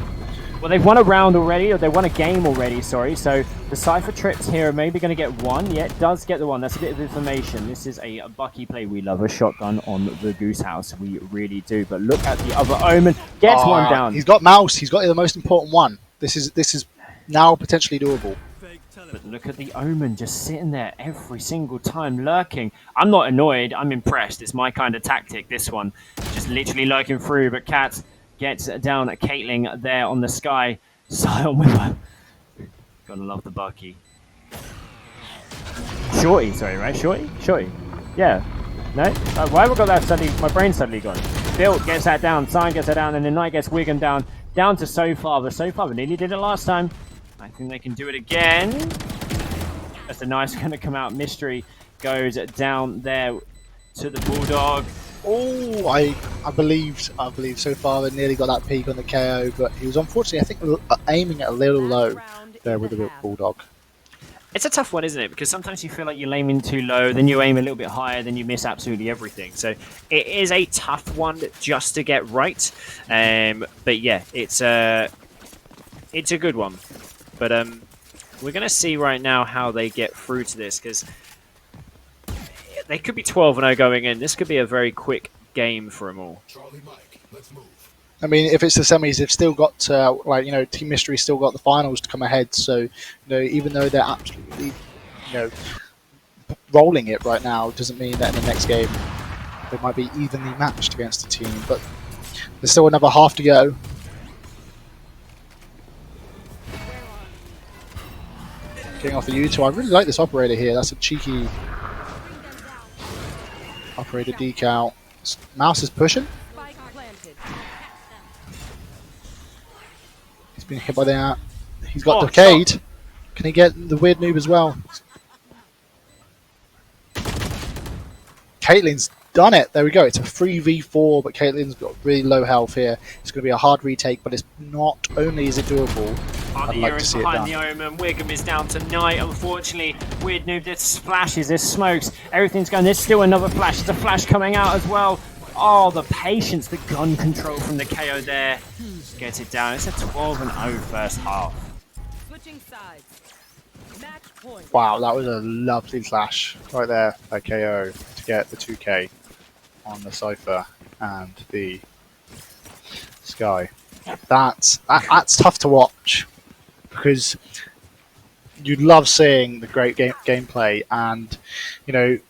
Well, they've won a round already, or they won a game already, sorry. So the Cypher trips here are maybe going to get one. Yeah, it does get the one. That's a bit of information. This is a Bucky play. We love a shotgun on the Goose House. We really do. But look at the other Omen. Gets one down. He's got Mouse. He's got the most important one. This is now potentially doable. But look at the Omen just sitting there every single time, lurking. I'm not annoyed. I'm impressed. It's my kind of tactic, this one. Just literally lurking through. But Cat gets down at Caitlyn there on the sky. Sion with her. Gotta love the Bucky. Shorty, sorry, right? Shorty? Yeah. No? Why have I got that suddenly? My brain suddenly gone. Built gets that down. Sion gets that down. And then Knight gets Wigan down. Down to SoFar. But SoFar nearly did it last time. I think they can do it again. As the knife's going to come out. Mystery goes down there to the Bulldog. Oh, I believe so far they nearly got that peak on the KO, but he was unfortunately, I think, aiming at a little low there with the Bulldog. It's a tough one, isn't it? Because sometimes you feel like you're aiming too low, then you aim a little bit higher, then you miss absolutely everything. So it is a tough one just to get right. But yeah, it's a good one. But we're going to see right now how they get through to this, because they could be 12-0 going in. This could be a very quick game for them all. I mean, if it's the semis, they've still got, Team Mystery still got the finals to come ahead. So, even though they're absolutely, rolling it right now, doesn't mean that in the next game they might be evenly matched against a team. But there's still another half to go. Getting off the U2. I really like this operator here. That's a cheeky operator decal. Mouse is pushing. He's been hit by that. He's got Decade. Can he get the weird noob as well? Caitlyn's done it. There we go. It's a 3v4, but Caitlyn's got really low health here. It's going to be a hard retake, but it's not only is it doable. I'd like to see it done. The Omen. Wiggum is down to Knight, unfortunately. Weird noob, there's splashes, there's smokes, everything's going. There's still another flash. There's a flash coming out as well. Oh, the patience, the gun control from the KO there. Gets it down. It's a 12-0 first half. Switching sides. Match point. Wow, that was a lovely flash right there by KO to get the 2K on the Cypher and the Sky. That's tough to watch, because you love seeing the great gameplay, and I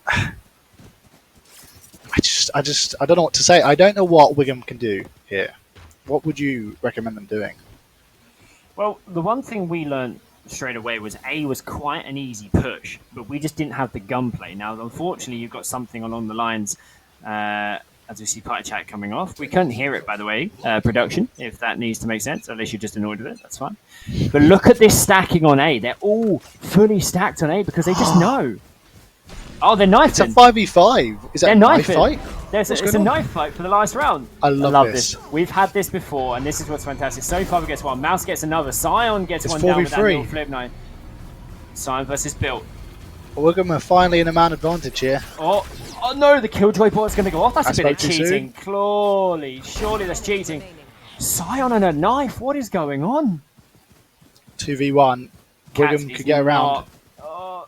don't know what to say. I don't know what Wigan can do here. What would you recommend them doing? Well, the one thing we learned straight away was quite an easy push, but we just didn't have the gunplay. Now, unfortunately, you've got something along the lines, as we see party chat coming off. We couldn't hear it, by the way, production, if that needs to make sense, unless you're just annoyed with it, that's fine. But look at this stacking on A. They're all fully stacked on A because they just know. Oh, they're knifing. It's a 5v5. Is that a knife fight? It's a knife fight for the last round. I love this. We've had this before, and this is what's fantastic. SoFar gets one. Mouse gets another. Sion gets one 4v3. down with that little flip knife. Sion versus Built. Wigan are finally in a man advantage here. Oh, Oh no, the Killjoy bot's going to go off. That's I a bit of spoke too cheating. Clearly, surely that's cheating. Remaining. Scion and a knife. What is going on? 2v1. Cats Wiggum is could get around. not- Oh,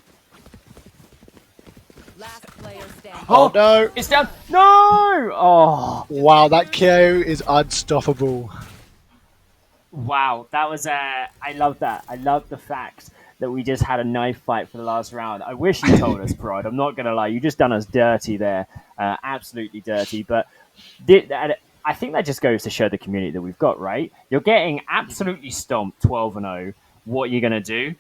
Last player standing. Oh, no. it's down. No. Oh, Wow, that KO is unstoppable. wow. That was. I love that. I love the fact that we just had a knife fight for the last round. I wish you told us, Pride. I'm not going to lie. You just done us dirty there. Absolutely dirty. But I think that just goes to show the community that we've got, right? You're getting absolutely stomped 12-0. What are you going to do?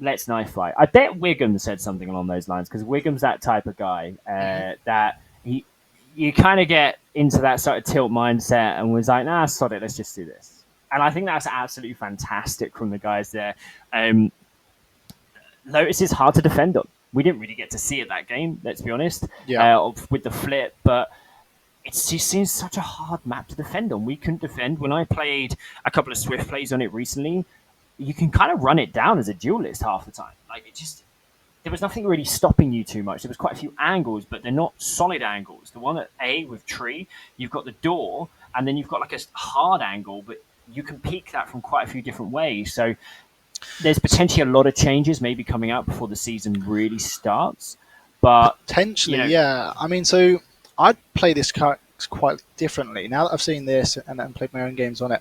Let's knife fight. I bet Wiggum said something along those lines because Wiggum's that type of guy that you kind of get into that sort of tilt mindset and was like, nah, sod it, let's just do this. And I think that's absolutely fantastic from the guys there. Lotus is hard to defend on. We didn't really get to see it that game, let's be honest, with the flip, but it just seems such a hard map to defend on. We couldn't defend. When I played a couple of Swift plays on it recently, you can kind of run it down as a duelist half the time. Like, there was nothing really stopping you too much. There was quite a few angles, but they're not solid angles. The one at A with Tree, you've got the door, and then you've got like a hard angle, but you can peek that from quite a few different ways. So there's potentially a lot of changes maybe coming out before the season really starts. But Potentially, yeah. I mean, so I'd play this quite differently. Now that I've seen this and played my own games on it,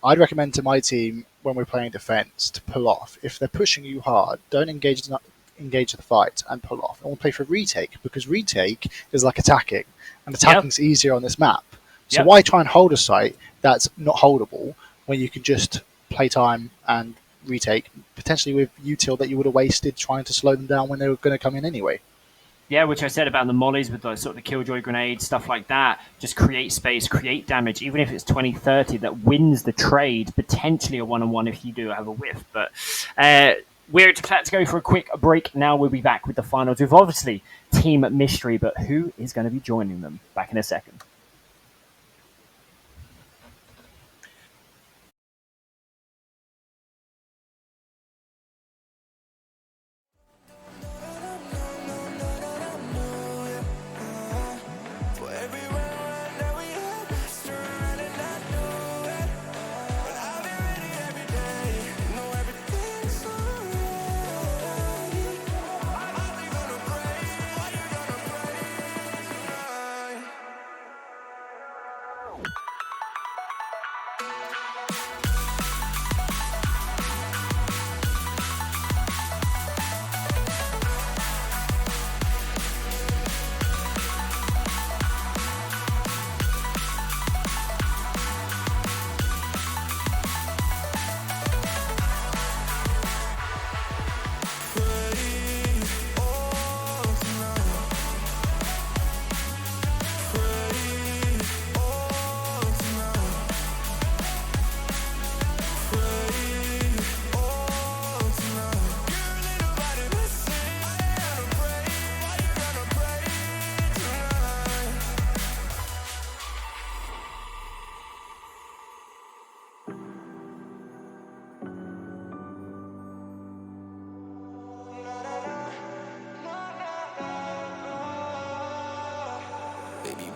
I'd recommend to my team when we're playing defense to pull off. If they're pushing you hard, don't engage the fight and pull off. And we'll play for retake because retake is like attacking, and attacking's easier on this map. So why try and hold a site that's not holdable when you can just play time and retake, potentially with util that you would have wasted trying to slow them down when they were going to come in anyway. Yeah, which I said about the mollies with the sort of the Killjoy grenades, stuff like that. Just create space, create damage, even if it's 20-30, that wins the trade, potentially a one-on-one if you do have a whiff. But we're to go for a quick break now. We'll be back with the finals with obviously Team Mystery, but who is going to be joining them? Back in a second.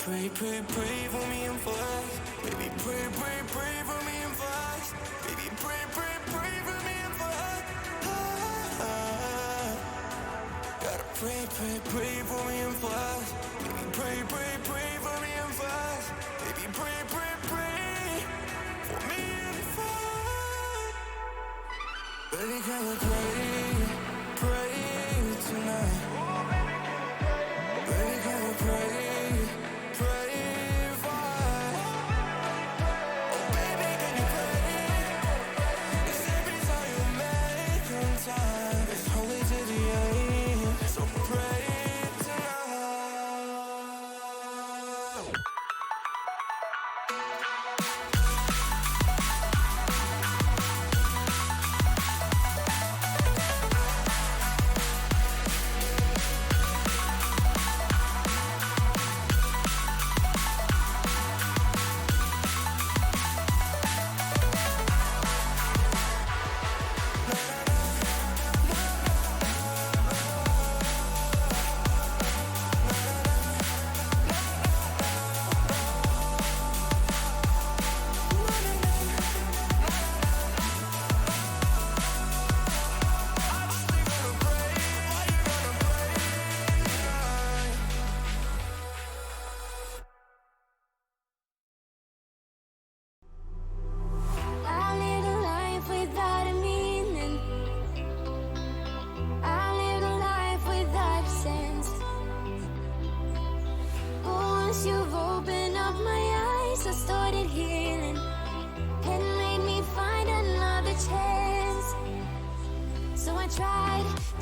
Pray, pray, pray for me and fast. Baby, pray, pray, pray for me and fast. Baby, pray, pray, pray for me and fast. Gotta pray, pray, pray for me and fast. Baby, pray, pray, pray for me and fast. Baby, pray, pray, pray for me and fast. Baby, can we pray tonight? Baby, can we pray?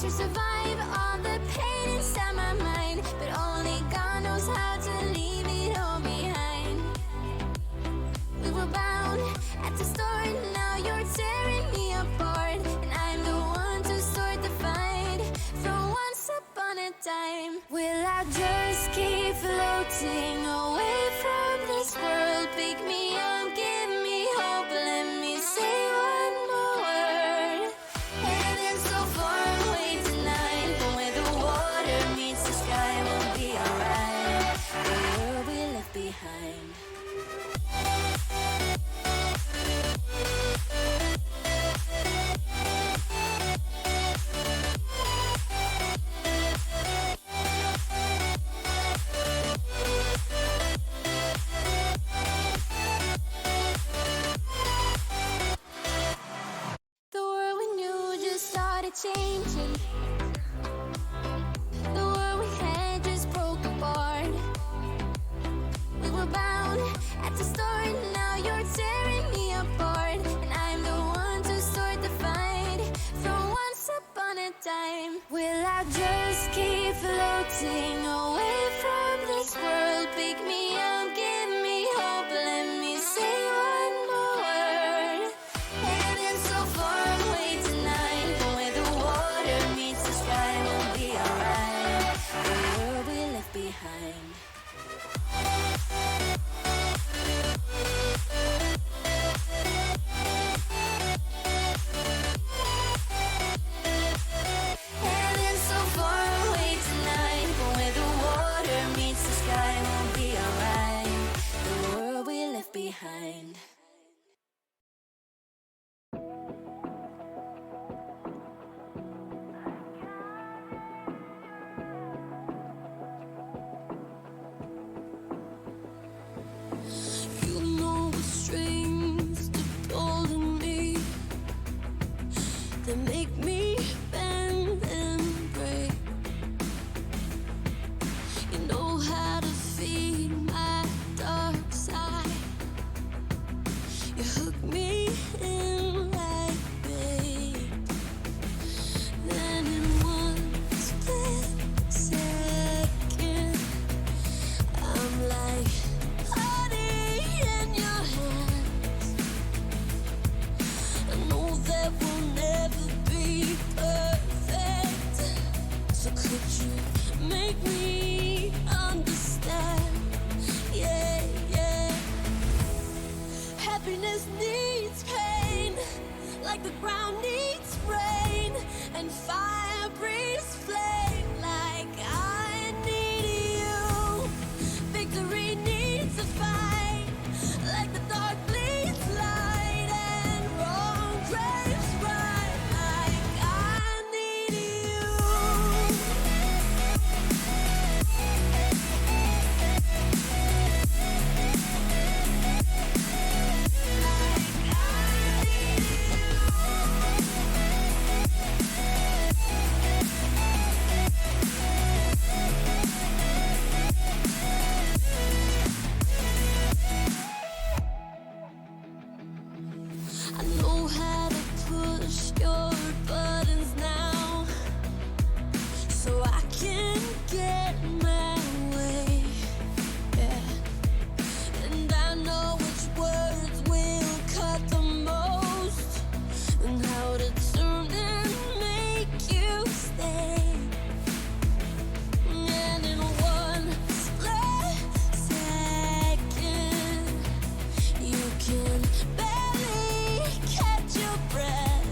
to survive all the pain inside my mind, but only God knows how to leave it all behind. We were bound at the start, now you're tearing me apart, and I'm the one to start the fight from once upon a time. Will I just keep floating away from this world? Pick me up, give me hope, let me say one more word. Heading so far away tonight, but where the water meets the sky, we'll be alright. The world we left behind. The world we knew just started changing. The world we had just broke apart. We were bound at the start, now you're tearing me apart, and I'm the one to start the fight from once upon a time. Will I just keep floating away from this world? Pick me up, give me hope, let me say one more word. Heading so far away tonight, but where the water meets the sky, we'll be alright. The world we left behind. Heading so far away tonight, but where the water meets the sky, we'll be alright. The world we left behind. You know the strings that pulling me, that make me bend and break. You know how to feed my dark side. You hook me in like bait. Then in one split second, I'm like honey in your hands. I know that we'll never be perfect, so could you make me understand? Yeah, yeah. Happiness needs pain, like the ground needs rain, and fire breathes flame like I need you. Victory needs a fight, like the dark bleeds light, and wrong craves right like I need you. I know how to push your buttons now, so I can get my way. Yeah. And I know which words will cut the most, and how to turn and make you stay. And in one split second, you can barely catch your breath,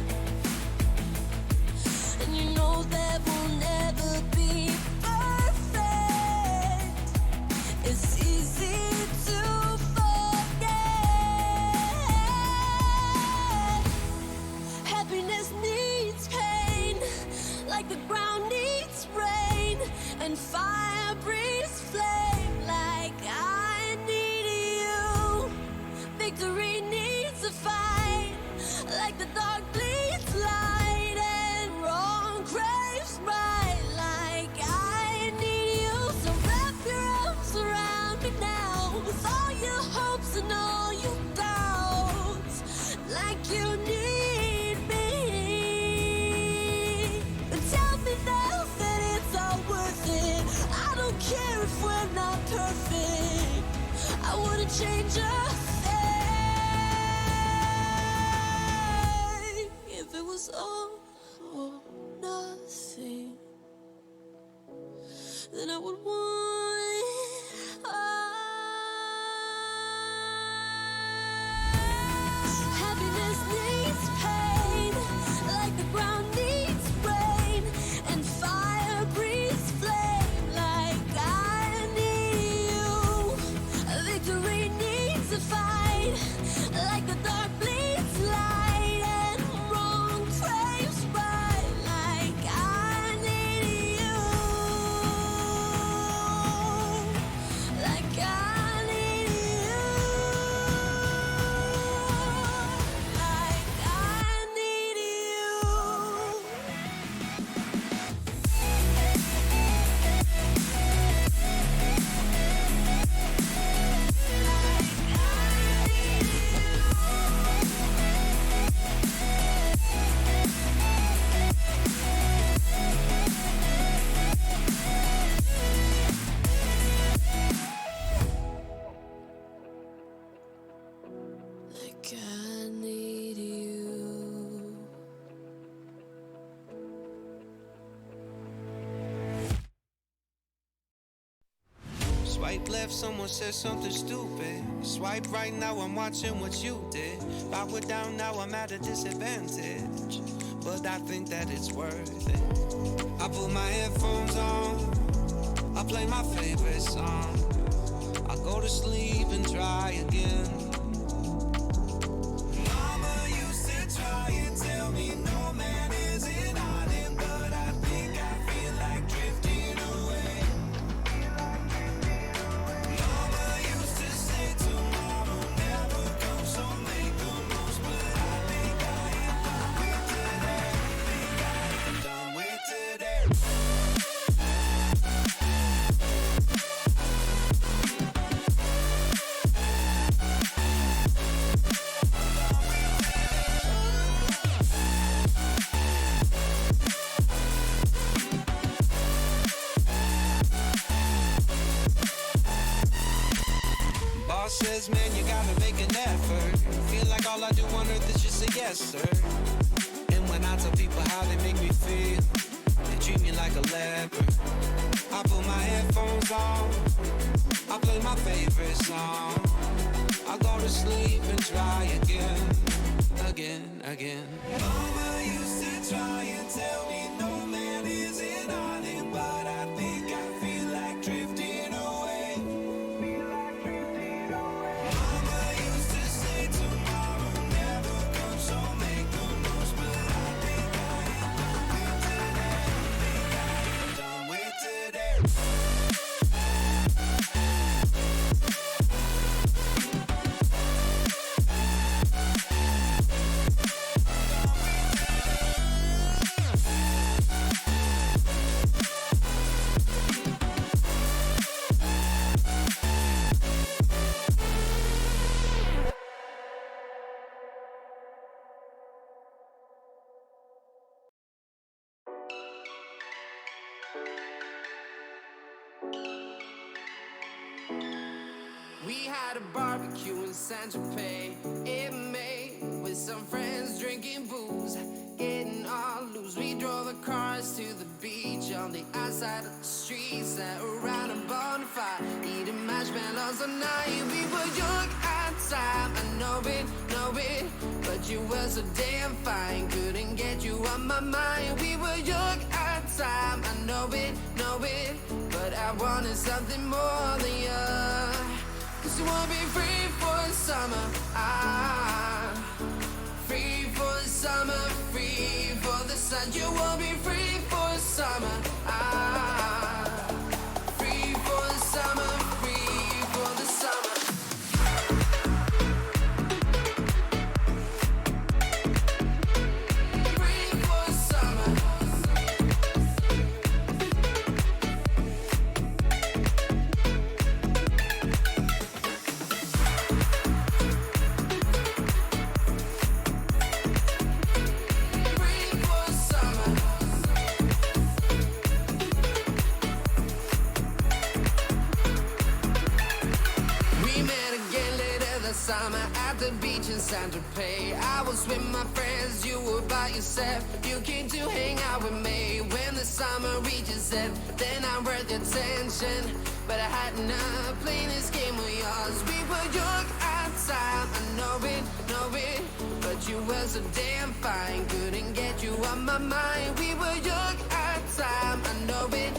and you know that we'll never be perfect. It's easy to forget. Happiness needs pain, like the ground needs rain, and fire breathes flame like I need you. Victory needs a fight, like the dark bleeds light, and wrong craves right like I need you. So wrap your arms around me now, with all your hopes and all your doubts, like you need me. And tell me then I would want it all. Happiness needs pain, like the ground needs rain, and fire breathes flame, like I need you. Victory needs a fight, like the dark bleeds light, and wrong craves right, like I need you. Like I need you. Like I need you. Like I need you. Swipe left, someone said something stupid. Swipe right, now I'm watching what you did. Power down, now I'm at a disadvantage. But I think that it's worth it. I put my headphones on, I play my favorite song. I go to sleep and try again. Mama used to try and tell me no man is an island, but I think I feel like drifting away. Mama used to say tomorrow never comes, so make the most, but I think I am done with today. Think I am done with today. Boss says, man, you gotta make an effort. Feel like all I do on earth is just say yes, sir. And when I tell people how they make me feel, they treat me like a leper. I put my headphones on, I play my favorite song. I go to sleep and try again. Mama used to try and tell me no man is an island, but I think I feel like drifting away. Mama used to say tomorrow never comes, so make the most, but I think I am done with today. Think I am done with today. We had a barbecue in San Tropez in May with some friends drinking booze, getting all loose. We drove the cars to the beach on the outside of the street, sat around a bonfire, eating marshmallows all night. We were young at the time, I know it, but you were so damn fine, couldn't get you on my mind. We were young at the time, I know it, but I wanted something more than you. 'Cause you wanna be free for the summer, free for the summer, free for the sun. You wanna be free for the summer, free for the summer, free for the summer. Free for the summer. Free for the summer. San Tropez. I was with my friends, you were by yourself. You came to hang out with me. When the summer reaches end, then I'm worth your attention. But I had enough playing this game of yours. We were young at time, I know it. But you were so damn fine, couldn't get you on my mind. We were young at time, I know it.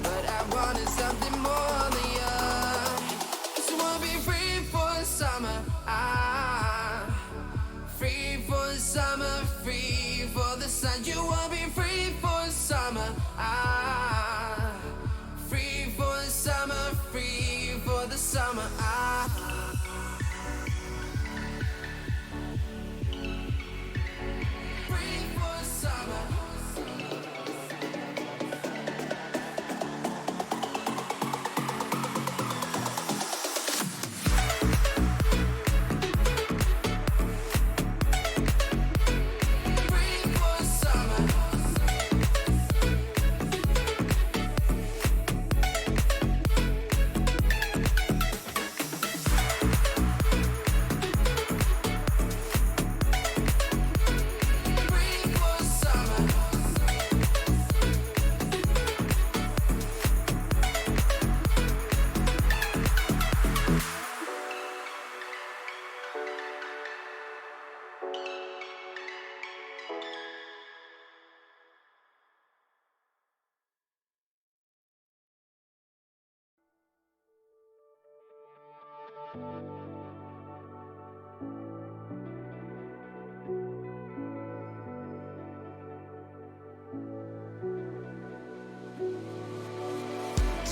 But I wanted something more than you. So we'll be free for the summer. Free for the summer, free for the sun. You will be free for the summer. Free for the summer, free for the summer. Free for the summer.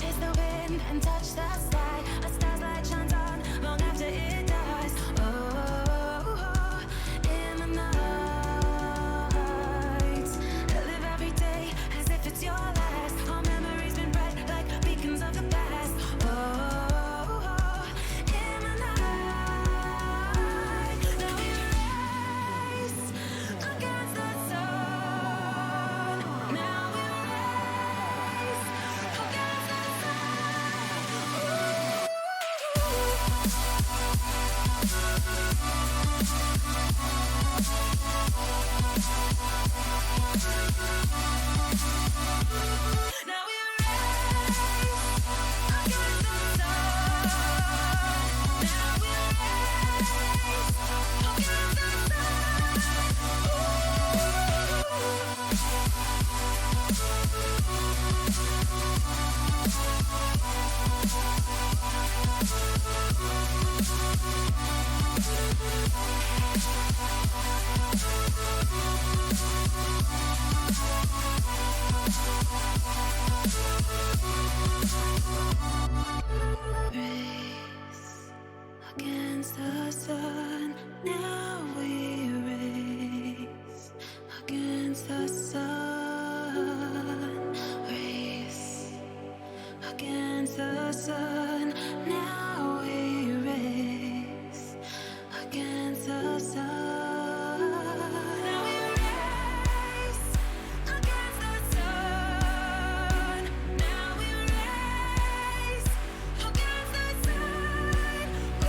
Chase the wind and touch the sky. A star's light shines on long after it dies. Oh, in the night, live every day as if it's your last. Our memories been bright like beacons of the past. Oh, in the night, now we race against the sun. Now we race against the Now we race against the sun. Now we race against the race against the sun. Now we race against the sun. Race against the sun. Now we race against the sun. Now we race against the sun. Now we race against the sun. Ooh.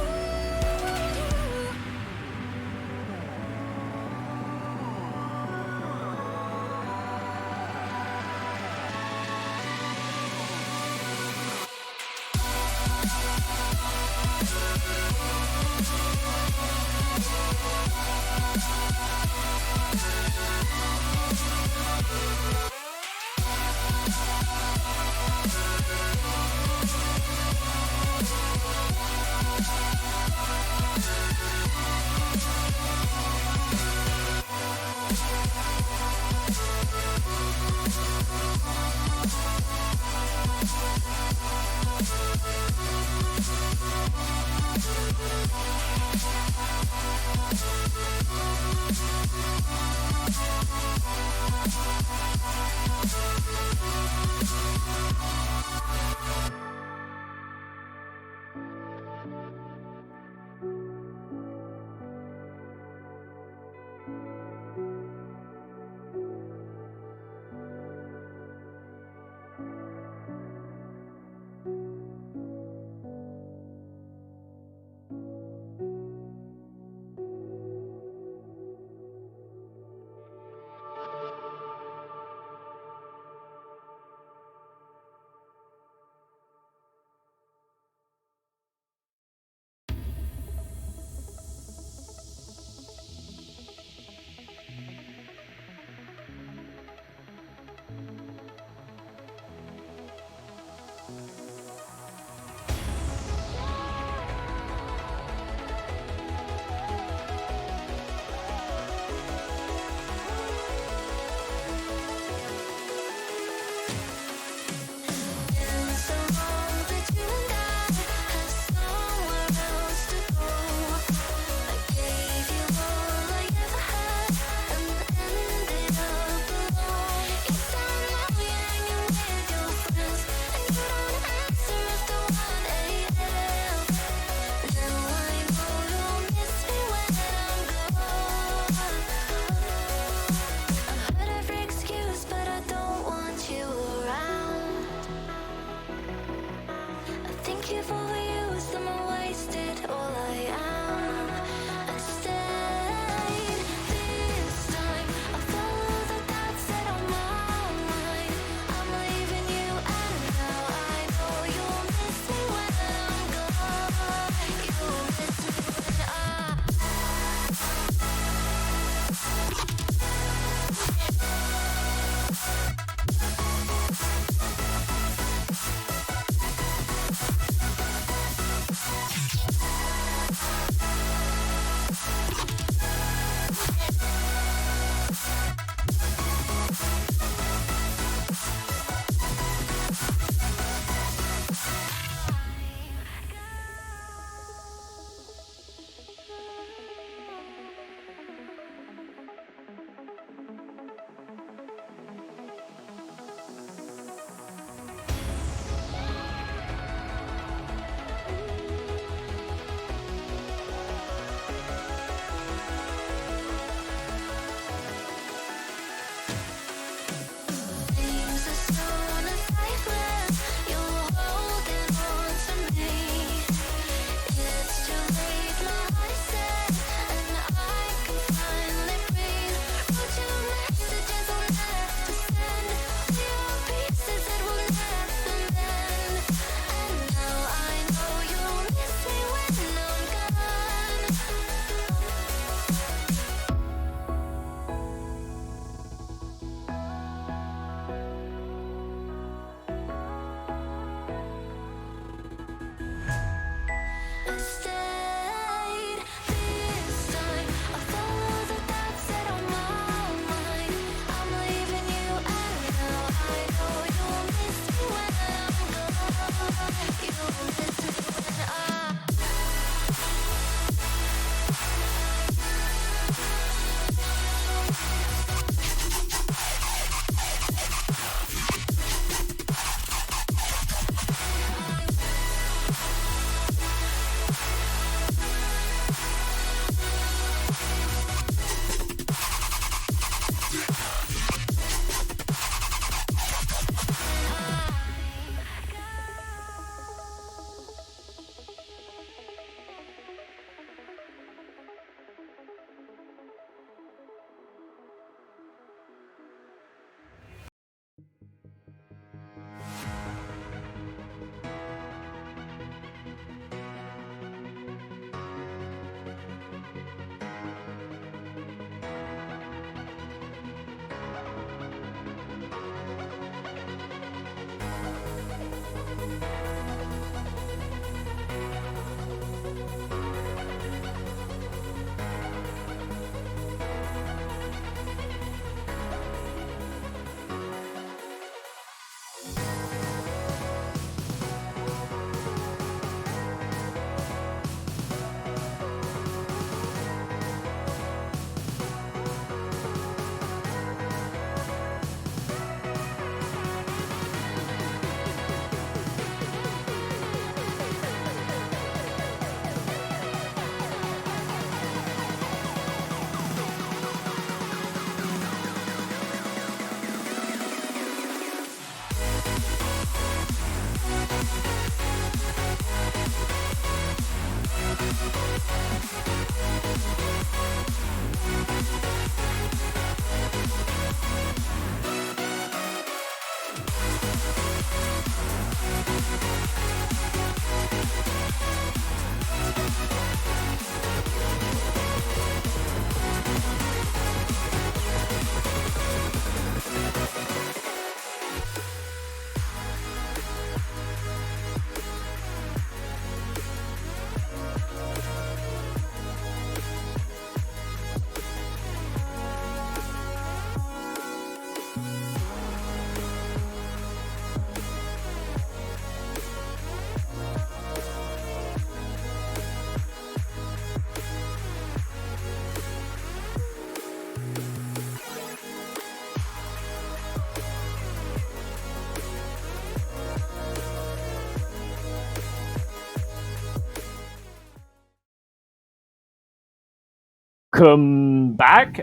Welcome back.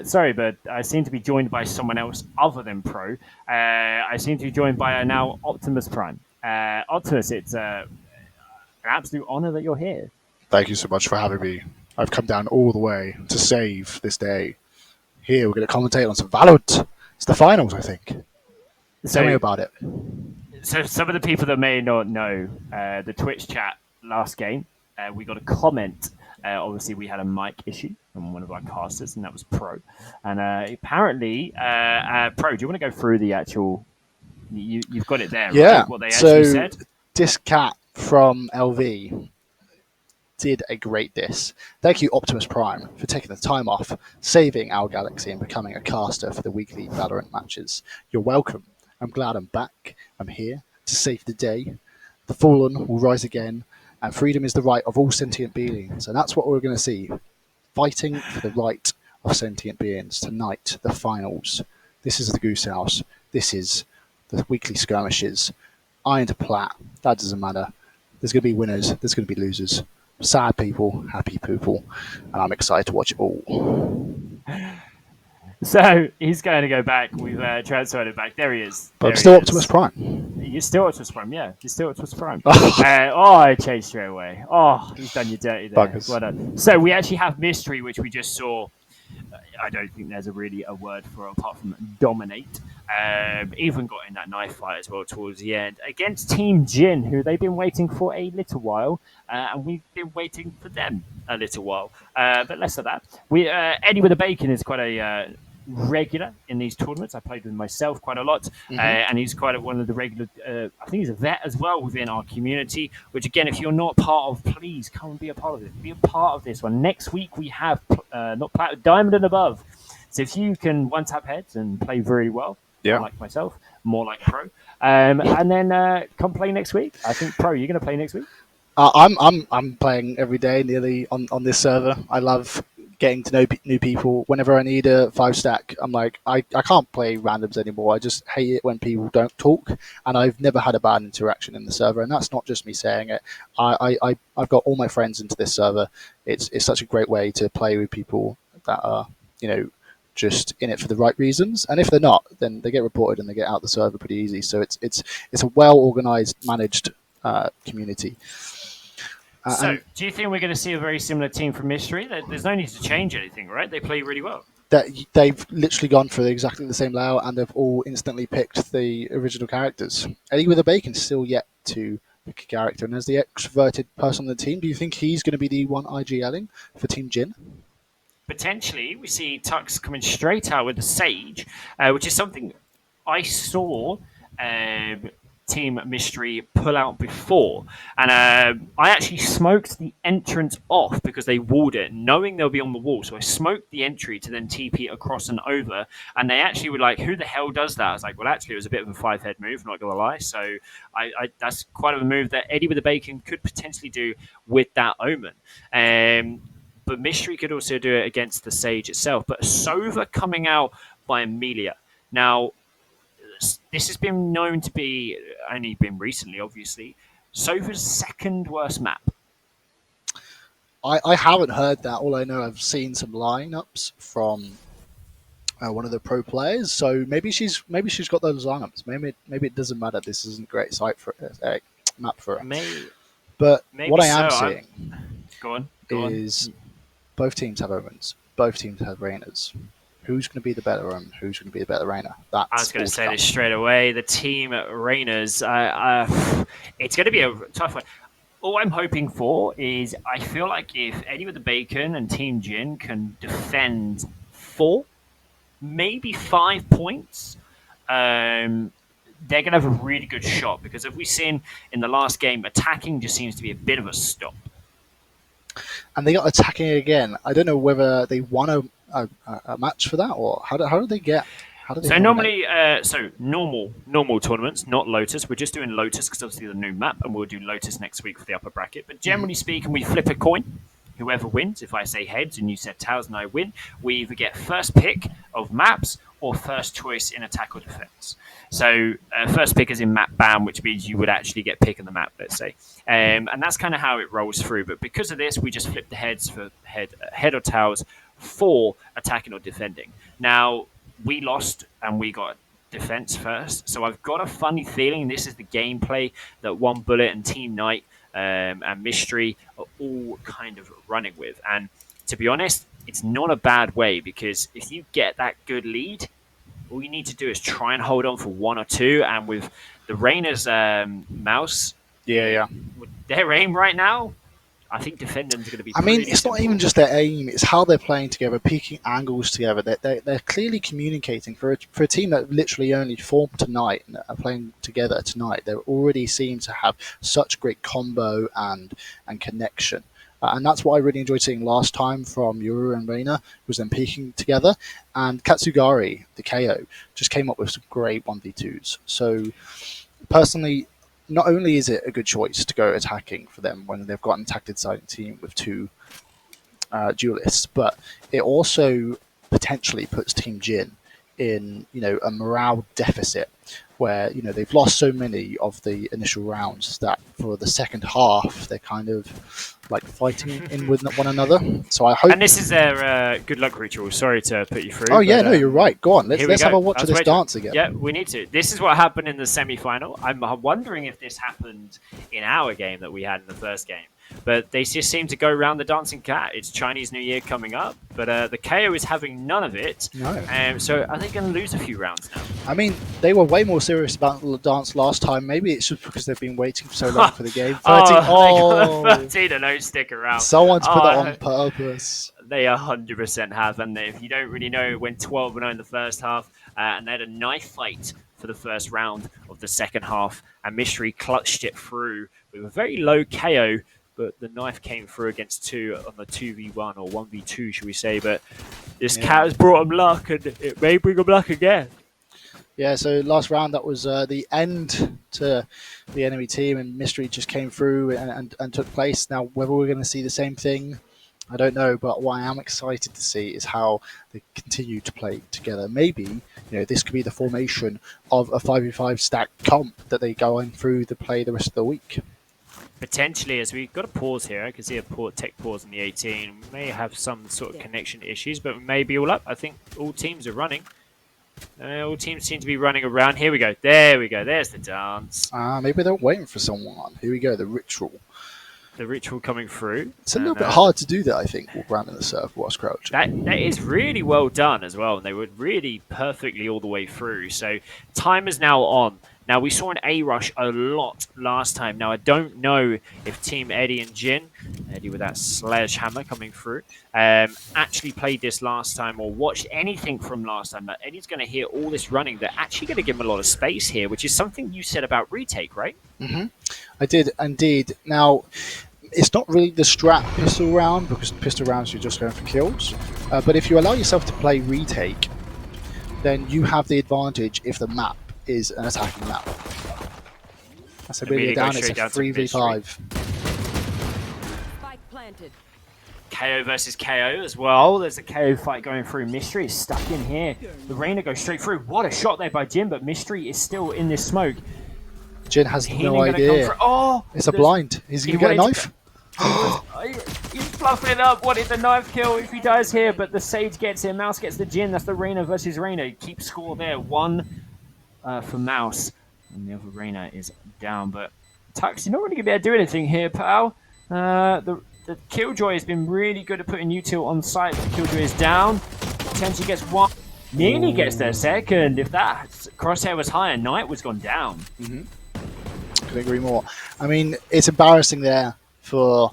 Sorry, but I seem to be joined by someone else other than Pro. I seem to be joined by now Optimus Prime. Optimus, it's an absolute honor that you're here. Thank you so much for having me. I've come down all the way to save this day. Here, we're going to commentate on some Valorant. It's the finals, I think. Tell me about it. So, some of the people that may not know, the Twitch chat last game, we got a comment. Obviously, we had a mic issue from one of our casters, and that was Pro. And apparently, Pro, do you want to go through the actual? You've got it there, Yeah. right? What they actually said. Discat from LV did a great diss. Thank you, Optimus Prime, for taking the time off, saving our galaxy, and becoming a caster for the weekly Valorant matches. You're welcome. I'm glad I'm back. I'm here to save the day. The fallen will rise again, and freedom is the right of all sentient beings. And that's what we're going to see. Fighting for the right of sentient beings. Tonight, the finals. This is the Goose House. This is the weekly skirmishes. Iron to Plat. That doesn't matter. There's going to be winners. There's going to be losers. Sad people, happy people. And I'm excited to watch it all. So he's going to go back. We've transferred it back. There he is. But I'm still Optimus Prime. You're still Optimus Prime, yeah. You're still Optimus Prime. I changed straight away. Oh, he's done you dirty there. Buggers. Well done. So we actually have Mystery, which we just saw. I don't think there's really a word for it apart from dominate. Even got in that knife fight as well towards the end against Team Jin, who they've been waiting for a little while, and we've been waiting for them a little while. But less of that. Eddie with the Bacon is quite a regular in these tournaments. I played with myself quite a lot, and he's quite one of the regular. I think he's a vet as well within our community. Which again, if you're not part of, please come and be a part of it. Be a part of this one. Next week we have not Plat, Diamond and above. So if you can one tap heads and play very well, like myself, more like Pro, and then come play next week. I think Pro, you're going to play next week. I'm playing every day nearly on this server. I love getting to know new people. Whenever I need a 5-stack, I'm like, I can't play randoms anymore. I just hate it when people don't talk, and I've never had a bad interaction in the server, and that's not just me saying it. I've got all my friends into this server. It's such a great way to play with people that are, just in it for the right reasons, and if they're not, then they get reported and they get out the server pretty easy. So it's a well organized, managed community. So, do you think we're going to see a very similar team from Mystery? There's no need to change anything, right? They play really well. They've literally gone for exactly the same layout, and they've all instantly picked the original characters. Eddie with a Bacon still yet to pick a character, and as the extroverted person on the team, do you think he's going to be the one IGLing for Team Jin? Potentially, we see Tux coming straight out with the Sage, which is something I saw Team Mystery pull out before. And I actually smoked the entrance off because they walled it, knowing they'll be on the wall. So I smoked the entry to then TP across and over. And they actually were like, who the hell does that? I was like, well, actually, it was a bit of a 5-head move, not going to lie. So that's quite a move that Eddie with the Bacon could potentially do with that Omen. But Mystery could also do it against the Sage itself. But Sova coming out by Amelia. Now, this has been known to be, only been recently, obviously, Sova's second worst map. I haven't heard that. All I know, I've seen some lineups from one of the pro players. So maybe she's got those lineups. Maybe it doesn't matter. This isn't a great site for map for her. But what I am seeing is both teams have Omens. Both teams have Rainers. Who's going to be the better Omen? Who's going to be the better Rainer? I was going to say this straight away. The team Rainers, it's going to be a tough one. All I'm hoping for is I feel like if Eddie with the Bacon and Team Jin can defend 4, maybe 5 points, they're going to have a really good shot. Because if we've seen in the last game, attacking just seems to be a bit of a stop. And they got attacking again. I don't know whether they won a match for that, or how do they get? So normally, normal tournaments, not Lotus. We're just doing Lotus because obviously the new map, and we'll do Lotus next week for the upper bracket. But generally speaking, we flip a coin. Whoever wins, if I say heads and you said tails and I win, we either get first pick of maps or first choice in attack or defense. So first pick is in map ban, which means you would actually get pick in the map, let's say. And that's kind of how it rolls through. But because of this, we just flip the heads for head or tails for attacking or defending. Now, we lost and we got defense first. So I've got a funny feeling this is the gameplay that One Bullet and Team Knight and Mystery are all kind of running with. And to be honest, it's not a bad way, because if you get that good lead, all you need to do is try and hold on for one or two. And with the Reyna's mouse, with their aim right now, I think defending's going to be. I mean, it's not even just their aim; it's how they're playing together, peaking angles together. They're clearly communicating for a team that literally only formed tonight and are playing together tonight. They already seem to have such great combo and connection. And that's what I really enjoyed seeing last time from Yuru and Reina, was them peaking together. And Katsugari, the KO, just came up with some great 1v2s. So, personally, not only is it a good choice to go attacking for them when they've got an attack siding team with two duelists, but it also potentially puts Team Jin in, a morale deficit where, they've lost so many of the initial rounds that for the second half they're kind of like fighting in with one another. So I hope. And this is their good luck ritual. Sorry to put you through. Oh yeah, no, you're right. Go on. Let's have a watch of this waiting. dance again. Yeah, we need to. This is what happened in the semi-final. I'm wondering if this happened in our game that we had in the first game. But they just seem to go around the dancing cat. It's Chinese New Year coming up, but the KO is having none of it. No. So are they going to lose a few rounds now? I mean, they were way more serious about the dance last time. Maybe it's just because they've been waiting for so long for the game. 13 and don't stick around. Someone's put that on purpose. They 100% have, and if you don't really know, it went 12-0 in the first half, and they had a knife fight for the first round of the second half, and Mystery clutched it through with a very low KO, but the knife came through against two on the 2v1 or 1v2, should we say. But this cat has brought him luck, and it may bring him luck again. Yeah, so last round, that was the end to the enemy team, and Mystery just came through and took place. Now, whether we're going to see the same thing, I don't know, but what I am excited to see is how they continue to play together. Maybe, this could be the formation of a 5v5 stack comp that they go on through to play the rest of the week. Potentially, as we've got a pause here, I can see a tech pause in the 18. We may have some sort of connection issues, but we may be all up. I think all teams are running. All teams seem to be running around. Here we go. There we go. There's the dance. Maybe they're waiting for someone. Here we go. The ritual. The ritual coming through. It's a little bit hard to do that, I think, walk around in the circle whilst crouching. That is really well done as well. And they were really perfectly all the way through. So time is now on. Now, we saw an A-rush a lot last time. Now, I don't know if Team Eddie and Jin, Eddie with that sledgehammer coming through, actually played this last time or watched anything from last time. But Eddie's going to hear all this running. They're actually going to give him a lot of space here, which is something you said about retake, right? Mm-hmm. I did, indeed. Now, it's not really the strat pistol round, because pistol rounds you're just going for kills. But if you allow yourself to play retake, then you have the advantage if the map is an attacking map. That's a really down. It's a 3v5. Spike planted. KO versus KO as well. There's a KO fight going through. Mystery is stuck in here. The Reina goes straight through. What a shot there by Jin, but Mystery is still in this smoke. Jin has no idea. Oh, it's a blind. Is he going to get a knife? He's fluffing it up. Wanted the knife kill if he dies here, but the Sage gets him. Mouse gets the Jin. That's the Reina versus Reina. Keep score there. One for Mouse, and the other Reina is down. But Tux, you're not really going to be able to do anything here, pal. The Killjoy has been really good at putting util on site. But Killjoy is down. Potentially gets one. Nearly gets their second. If that crosshair was higher, Knight was gone down. Mm-hmm. Couldn't agree more. I mean, it's embarrassing there for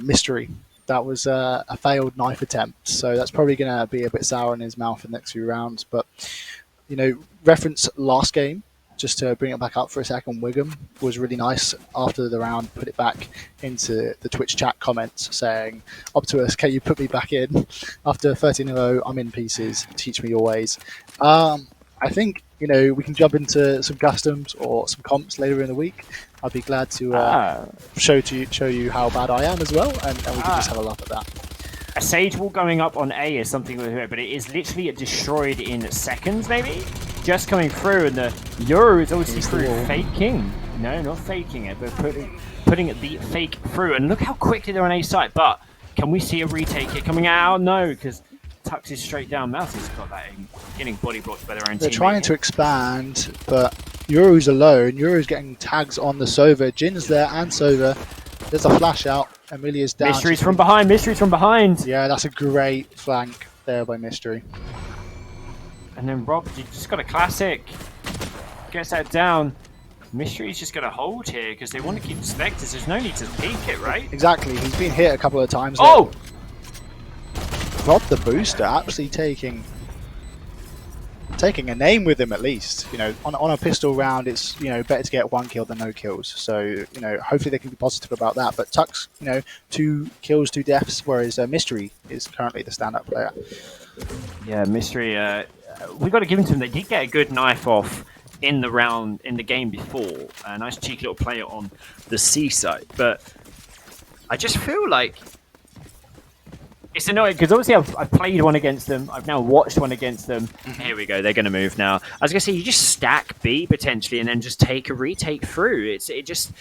Mystery. That was a failed knife attempt, so that's probably going to be a bit sour in his mouth in the next few rounds. But reference last game, just to bring it back up for a second. Wiggum was really nice after the round, put it back into the Twitch chat comments saying, "Up to us, can you put me back in? After 13-0, I'm in pieces. Teach me your ways." I think we can jump into some customs or some comps later in the week. I'd be glad to show you how bad I am as well, and we can just have a laugh at that. A Sage Wall going up on A is something with it, but it is literally destroyed in seconds, maybe? Just coming through, and the Euro is obviously through faking. No, not faking it, but putting the fake through. And look how quickly they're on A site. But can we see a retake here coming out? No, because Tux is straight down. Mouse has got that in, getting body blocked by their own team. They're trying to expand, but Euro's alone. Euro's getting tags on the Sova. Jin's there and Sova. There's a flash out. Amelia's down. Mystery's from behind. Mystery's from behind. Yeah, that's a great flank there by Mystery. And then Rob, you just got a classic. Gets that down. Mystery's just going to hold here because they want to keep the Spectres. There's no need to peek it, right? Exactly. He's been hit a couple of times. Oh! Rob the booster actually taking a name with him at least. You know, on a pistol round, it's, you know, better to get 1 kill than no kills. So, you know, hopefully they can be positive about that. But Tux, you know, 2 kills, 2 deaths, whereas Mystery is currently the stand-up player. Yeah, Mystery. We got to give it to them. They did get a good knife off in the round in the game before. A nice cheeky little play on the C side, but I just feel like it's annoying because obviously I've played one against them. I've now watched one against them. Here we go. They're going to move now. I was going to say you just stack B potentially and then just take a retake through. It's is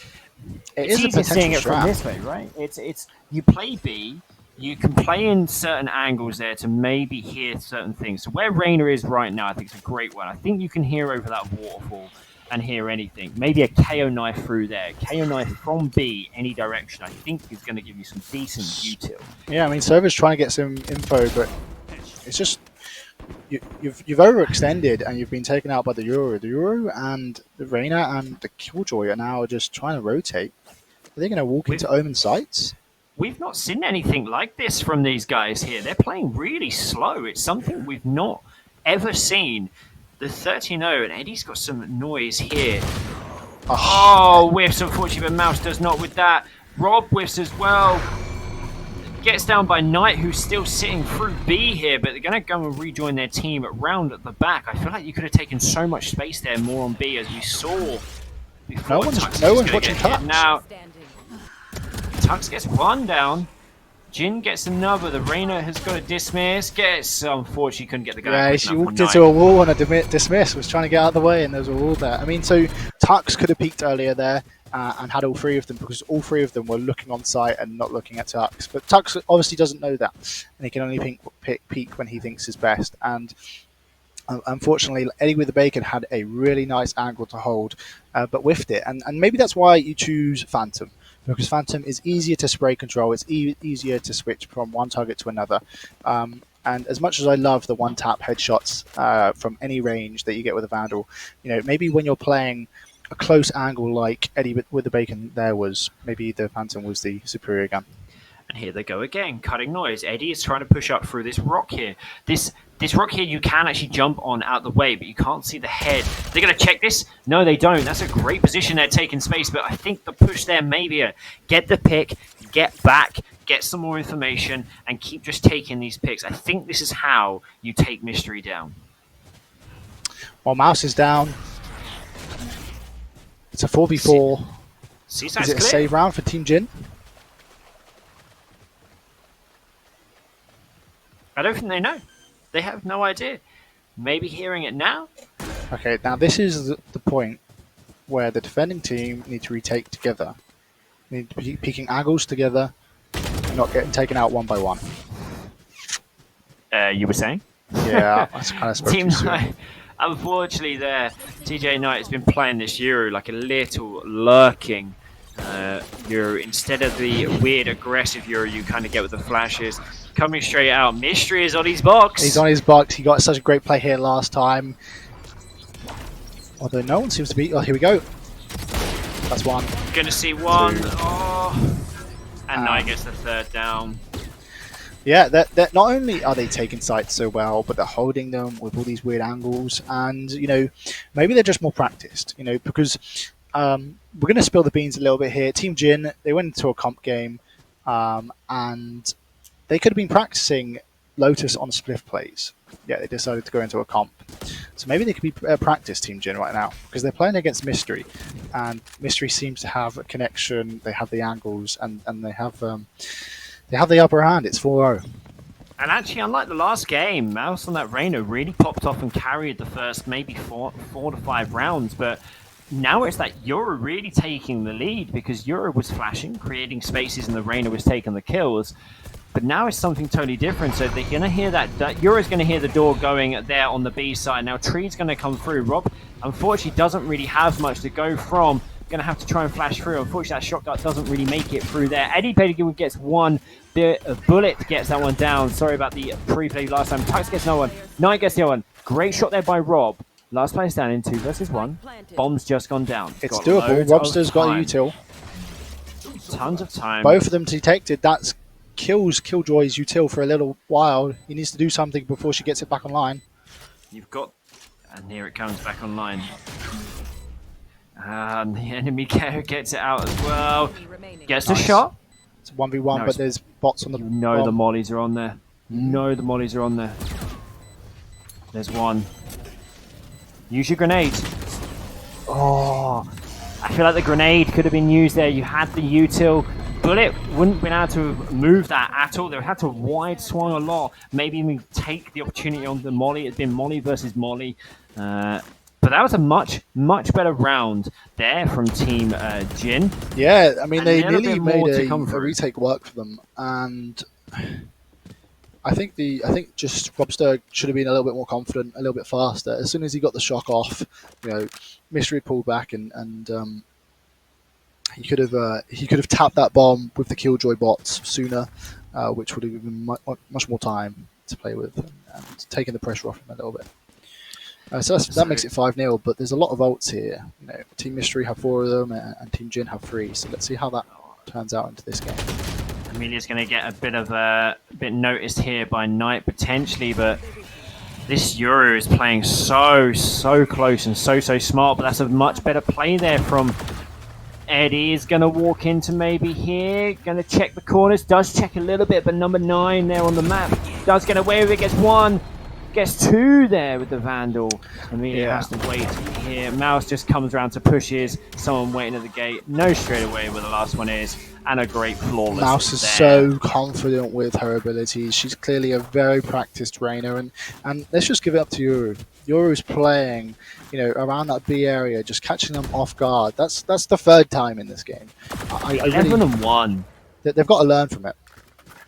easy seeing it from this way, right? It's you play B. You can play in certain angles there to maybe hear certain things. So where Reyna is right now, I think it's a great one. I think you can hear over that waterfall and hear anything. Maybe a KO knife through there. KO knife from B, any direction, I think is going to give you some decent util. Yeah, I mean, Server's trying to get some info, but it's just you've overextended and you've been taken out by the Euro. The Euro and the Reyna and the Killjoy are now just trying to rotate. Are they going to walk into Omen sites? We've not seen anything like this from these guys here. They're playing really slow. It's something we've not ever seen. The 13-0, and Eddie's got some noise here. Oh, whiffs, unfortunately, but Mouse does not with that. Rob whiffs as well. Gets down by Knight, who's still sitting through B here, but they're going to go and rejoin their team round at the back. I feel like you could have taken so much space there more on B, as we saw before. No one's watching Tux. Now, Tux gets one down. Jin gets another. The Reyna has got a dismiss. Unfortunately, couldn't get the guy. Yeah, she walked into a wall on a dismiss. Was trying to get out of the way, and there was a wall there. I mean, so Tux could have peeked earlier there and had all 3 of them because all 3 of them were looking on site and not looking at Tux. But Tux obviously doesn't know that, and he can only peek when he thinks is best. And unfortunately, Eddie with the Bacon had a really nice angle to hold, but whiffed it. And maybe that's why you choose Phantom. Because Phantom is easier to spray control, it's easier to switch from one target to another. And as much as I love the one-tap headshots from any range that you get with a Vandal, you know, maybe when you're playing a close angle like Eddie with the Bacon there was, maybe the Phantom was the superior gun. And here they go again, cutting noise. Eddie is trying to push up through this rock here. This rock here you can actually jump on out the way, but you can't see the head. They're going to check this? No, they don't. That's a great position there, taking space, but I think the push there maybe get the pick, get back, get some more information, and keep just taking these picks. I think this is how you take Mystery down. Well, Mouse is down. It's a 4v4. Is it a save round for Team Jin? I don't think they know. They have no idea. Maybe hearing it now? Okay, now this is the point where the defending team need to retake together. They need to be peeking angles together and not getting taken out one by one. You were saying? Yeah, that's kind of Team Knight, unfortunately there, TJ Knight has been playing this Euro like a little lurking Euro. Instead of the weird aggressive Euro you kind of get with the flashes. Coming straight out. Mystery is on his box. He's on his box. He got such a great play here last time. Although no one seems to be... Oh, here we go. That's one. Gonna see one. Oh. And Knight gets the 3rd down. Yeah, that not only are they taking sites so well, but they're holding them with all these weird angles. And, you know, maybe they're just more practiced, you know, because we're going to spill the beans a little bit here. Team Jin, they went into a comp game and... They could have been practicing Lotus on spliff plays. Yeah, they decided to go into a comp. So maybe they could be practice Team Jin right now because they're playing against Mystery, and Mystery seems to have a connection. They have the angles, and they have the upper hand. It's 4-0. And actually, unlike the last game, Mouse on that Reyna really popped off and carried the first maybe four to 5 rounds. But now it's that Euro really taking the lead because Euro was flashing, creating spaces, and the Reyna was taking the kills. But now it's something totally different. So they're going to hear that Euro's going to hear the door going there on the B side. Now Tree's going to come through. Rob, unfortunately, doesn't really have much to go from. Going to have to try and flash through. Unfortunately, that shot dart doesn't really make it through there. Eddie Pettigrew gets one. The Bullet gets that one down. Sorry about the pre-play last time. Tux gets another one. Knight gets the other one. Great shot there by Rob. Last player standing, 2 versus 1. Bomb's just gone down. It's doable. Robster's got a util. Tons of time. Both of them detected. That's kills Killjoy's util for a little while. He needs to do something before she gets it back online. You've got... And here it comes back online. And the enemy carrier gets it out as well. Gets the shot. It's a 1v1, No, but there's bots on the... You know the mollies are on there. You know the mollies are on there. There's one. Use your grenade. Oh, I feel like the grenade could have been used there. You had the util. Bullet wouldn't have been able to move that at all. They had to wide swung a lot. Maybe even take the opportunity on the molly. It's been molly versus molly. But that was a much better round there from Team Jin. Yeah, I mean, And they a little nearly bit more made to a come through. retake work for them, and I think just Robster should have been a little bit more confident, a little bit faster. As soon as he got the shock off, Mystery pulled back, and he could have tapped that bomb with the Killjoy bots sooner, which would have given much more time to play with and taken the pressure off him a little bit. So that makes it 5-0, but there's a lot of ults here. Team Mystery have 4 of them, and Team Jin have 3. So let's see how that turns out into this game. Amelia's going to get a bit noticed here by Knight potentially, but this Euro is playing so close and so smart. But that's a much better play there from Eddie. Is going to walk into maybe here, going to check the corners, does check a little bit, but number 9 there on the map does get away with it, gets 1. Gets 2 there with the Vandal. Amelia has to wait here. Mouse just comes around to pushes. Someone waiting at the gate. Knows straight away where the last one is. And a great flawless Mouse is so confident with her abilities. She's clearly a very practiced Reyna. And let's just give it up to Yoru. Yoru's playing, around that B area, just catching them off guard. That's the 3rd time in this game. 11-1. They've got to learn from it.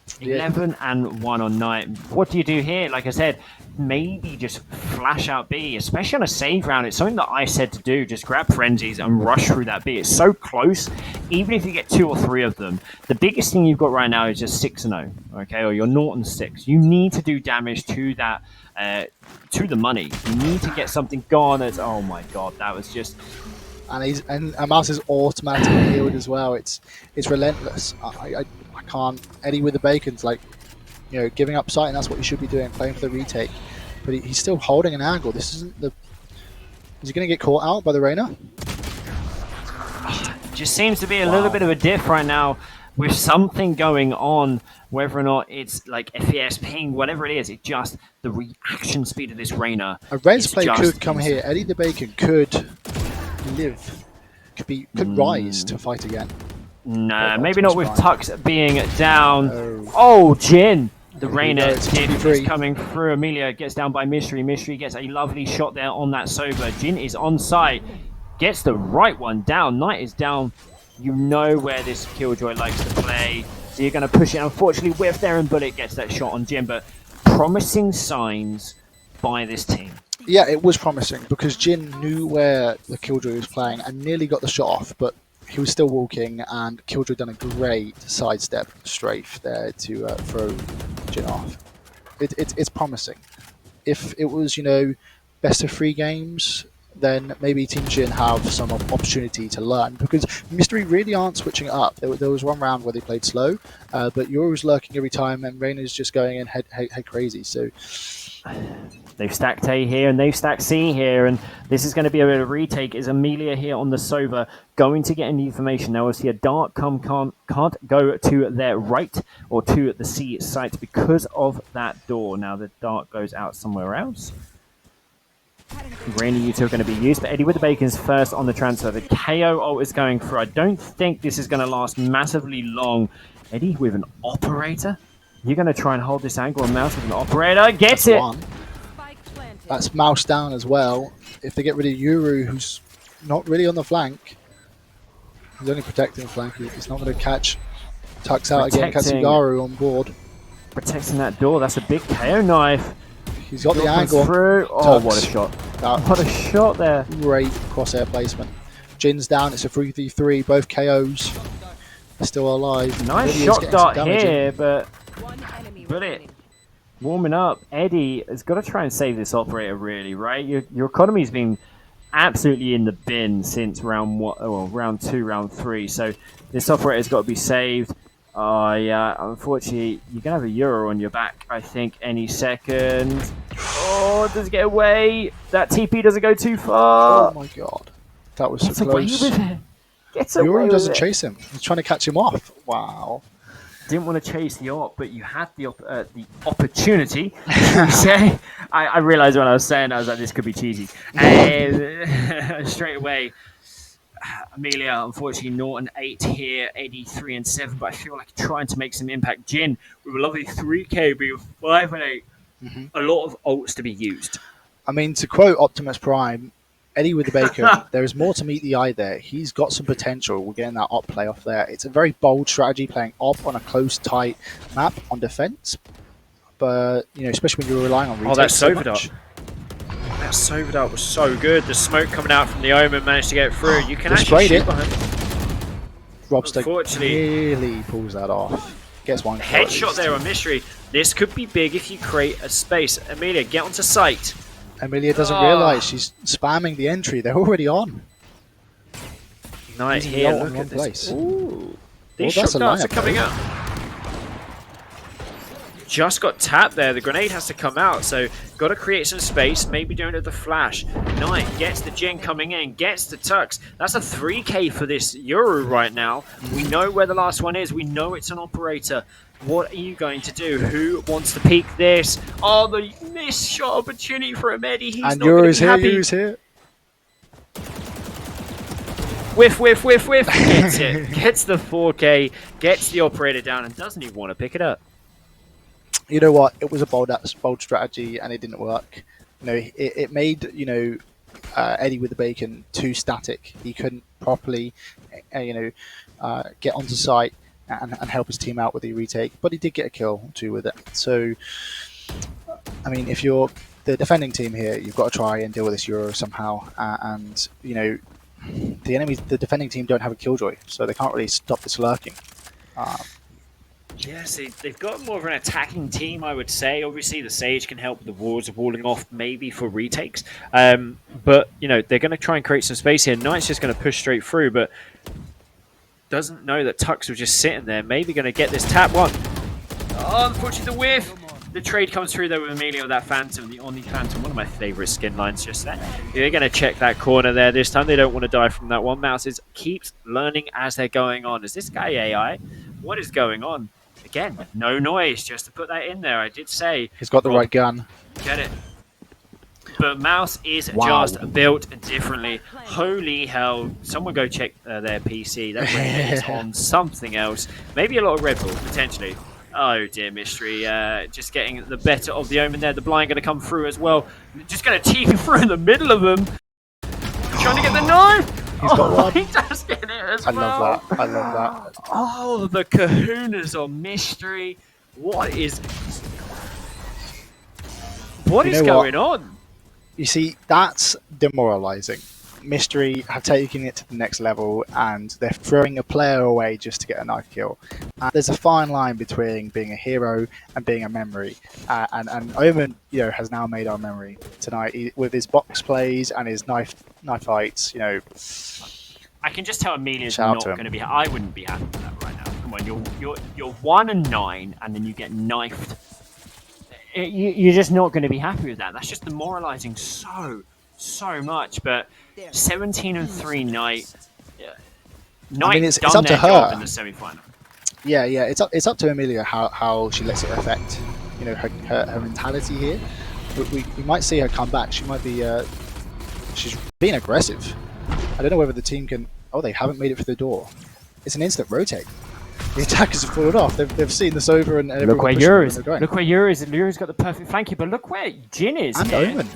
11-1 on Knight. What do you do here? Like I said, maybe just flash out B, especially on a save round. It's something that I said to do. Just grab frenzies and rush through that B. It's so close. Even if you get 2 or 3 of them, the biggest thing you've got right now is just 6-0, okay, or you're 0-6. You need to do damage to that, to the money. You need to get something gone. Oh my god, that was just. And Mouse is automatically healed as well. It's relentless. I can't. Eddie with the bacon's giving up sight, and that's what he should be doing, playing for the retake. But he's still holding an angle. This isn't the. Is he going to get caught out by the Reyna? Just seems to be a little bit of a diff right now with something going on. Whether or not it's like FPS ping, whatever it is, it just the reaction speed of this Reyna. A res play could come here. Eddie the Bacon could live, could rise to fight again. No, maybe not with Tux being down. Oh, Jin! The Reyna is coming through. Amelia gets down by Mystery. Mystery gets a lovely shot there on that Sober. Jin is on site. Gets the right one down. Knight is down. You know where this Killjoy likes to play. So you're going to push it. Unfortunately, Whiff there and Bullet gets that shot on Jin. But promising signs by this team. Yeah, it was promising because Jin knew where the Killjoy was playing and nearly got the shot off, but he was still walking, and Killjoy done a great sidestep strafe there to throw Jin off. It's promising. If it was, best of 3 games, then maybe Team Jin have some opportunity to learn, because Mystery really aren't switching it up. There was one round where they played slow, but Yoru's lurking every time, and Reyna's just going in head crazy. So they've stacked A here and they've stacked C here, and this is going to be a bit of a retake. Is Amelia here on the Sova going to get any information? Now we'll see a dart can't go to their right or to the C site because of that door. Now the dart goes out somewhere else. Rainy Util going to be used, but Eddie with the Bacon's first on the transfer. The KO ult is going through. I don't think this is going to last massively long. Eddie with an operator. You're going to try and hold this angle on Mouse with an operator. Gets That's it. one. Spike planted. That's Mouse down as well. If they get rid of Yuru, who's not really on the flank, he's only protecting the flank. He's not going to catch Tux out again. Protecting. Katsugaru on board. Protecting that door. That's a big KO knife. He's got the Door comes angle. through. Oh, Tux. what a shot. That What a shot there. great crosshair placement. Jin's down. It's a 3v3. Both KOs. Still alive. Nice Lydia's shot getting some dart damage in. here, but One enemy But it- remaining. warming up, Eddie has got to try and save this operator, really, right? Your economy's been absolutely in the bin since round 2, round 3. So this operator's got to be saved. Yeah, unfortunately, you're going to have a Euro on your back, I think, any second. Oh, does it get away? That TP doesn't go too far. Oh my god. That was Gets so away close. with it. Gets away Yuru with doesn't it. chase him. He's trying to catch him off. Wow. Didn't want to chase the op, but you had the opportunity, should we say. I realised when I was saying, I was like, this could be cheesy. And straight away, Amelia, unfortunately, 0 and 8 here, 83 and 7, but I feel like trying to make some impact. Jin, with a lovely 3k, being 5 and 8, a lot of ults to be used. I mean, to quote Optimus Prime, Eddie with the bacon, there is more to meet the eye there. He's got some potential. We're getting that op play off there. It's a very bold strategy, playing op on a close, tight map on defense. But, you know, especially when you're relying on retakes that's so Sova much. dart. That Sova dart was so good. The smoke coming out from the Omen managed to get through. You can They actually sprayed shoot it. behind. Robster Unfortunately- really pulls that off. Gets one kill at Headshot least. there on Mystery. This could be big if you create a space. Amelia, get onto site. Amelia doesn't Oh. realise she's spamming the entry. They're already on. Knight Using the here, ult look in at one this. place. Ooh. These Well, shot that's a darts are lineup, coming though. out. Just got tapped there. The grenade has to come out, so got to create some space. Maybe don't have the flash. Knight gets the Jin coming in, gets the Tux. That's a 3k for this Euro right now. We know where the last one is. We know it's an operator. What are you going to do? Who wants to peek this? Oh, the missed shot opportunity for Eddie. He's And not going Yuru's to be here, happy. Yuru's here. Whiff, whiff, whiff, whiff. Gets it. Gets the 4k, gets the operator down, and doesn't even want to pick it up. You know what? It was a bold strategy, and it didn't work. You know, it made Eddie with the bacon too static. He couldn't properly, get onto site and help his team out with the retake. But he did get a kill or two with it. So, I mean, if you're the defending team here, you've got to try and deal with this Euro somehow. And you know, the defending team don't have a killjoy, so they can't really stop this lurking. Yes, they've got more of an attacking team, I would say. Obviously, the Sage can help with the wards of walling off, maybe for retakes. But, you know, they're going to try and create some space here. Knight's just going to push straight through, but doesn't know that Tux was just sitting there. Maybe going to get this tap one. Oh, unfortunately, the whiff. The trade comes through there with Amelia with that Phantom, the Omni Phantom, one of my favourite skin lines just there. They're going to check that corner there this time. They don't want to die from that one. Mouse keeps learning as they're going on. Is this guy AI? What is going on? Again, no noise, just to put that in there. I did say... He's got the right gun. Get it. But Mouse is Wow. just built differently. Holy hell. Someone go check their PC. That Red is on something else. Maybe a lot of Red Bull, potentially. Oh dear, Mystery. Just getting the better of the Omen there. The blind going to come through as well. Just going to TP through in the middle of them. Trying to get the knife. He's got one. He does get it as I well. love that. I love that. Oh, the kahunas on Mystery. What is You know what? going on? You see, that's demoralizing. Mystery have taken it to the next level, and they're throwing a player away just to get a knife kill. There's a fine line between being a hero and being a memory, and Omen, you know, has now made our memory tonight with his box plays and his knife fights. You know, I can just tell Amelia's Shout out not to him. going to be. I wouldn't be happy with that right now. Come on, you're 1 and 9, and then you get knifed. You're just not going to be happy with that. That's just demoralising so much. But 17 and 3 Knight. Knight I mean, it's done up to their job her. in the semi-final. yeah, it's up to Amelia how she lets it affect, you know, her mentality here. We might see her come back. She might be she's being aggressive. I don't know whether the team can. Oh, they haven't made it for the door. It's an instant rotate. The attackers have fallen off. They've seen this over and Look where everyone Ur pushes is. them and Look where Ur is. Uri's got the perfect flank here, but look where Jin is. and here. Omen.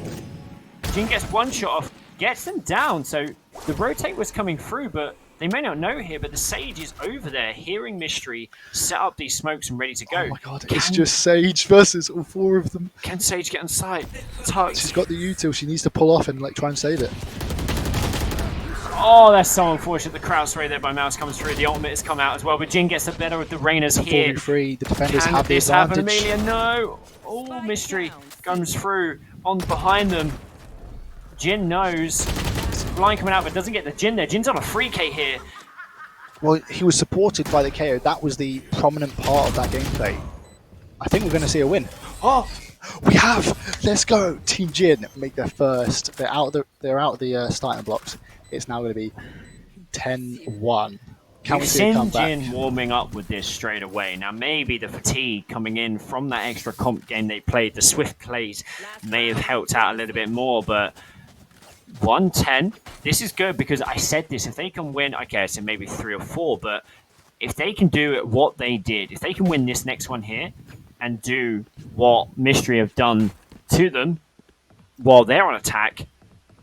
Jin gets one shot off, gets them down. So the rotate was coming through, but they may not know here, but the Sage is over there, hearing Mystery, set up these smokes and ready to go. Oh my god, it's just Sage versus all four of them. Can Sage get on site? Tux. She's got the util. She needs to pull off and like try and save it. Oh, that's so unfortunate. The crowd spray there by Mouse comes through. The ultimate has come out as well, but Jin gets the better of the Reynas here. 4v3. The defenders Can have the this happen, advantage. Amelia? No. Oh, Mystery comes through on behind them. Jin knows. Blind coming out, but doesn't get the Jin there. Jin's on a 3k here. Well, he was supported by the KO. That was the prominent part of that gameplay. I think we're going to see a win. Oh, we have! Let's go! Team Jin make their first. They're out of the starting blocks. It's now going to be 10-1. Can we We've see a seen comeback? Jin warming up with this straight away. Now, maybe the fatigue coming in from that extra comp game they played, the swift plays, may have helped out a little bit more, but 110, this is good because I said this, if they can win, okay, so maybe 3 or 4, but if they can do it what they did, if they can win this next one here and do what Mystery have done to them while they're on attack,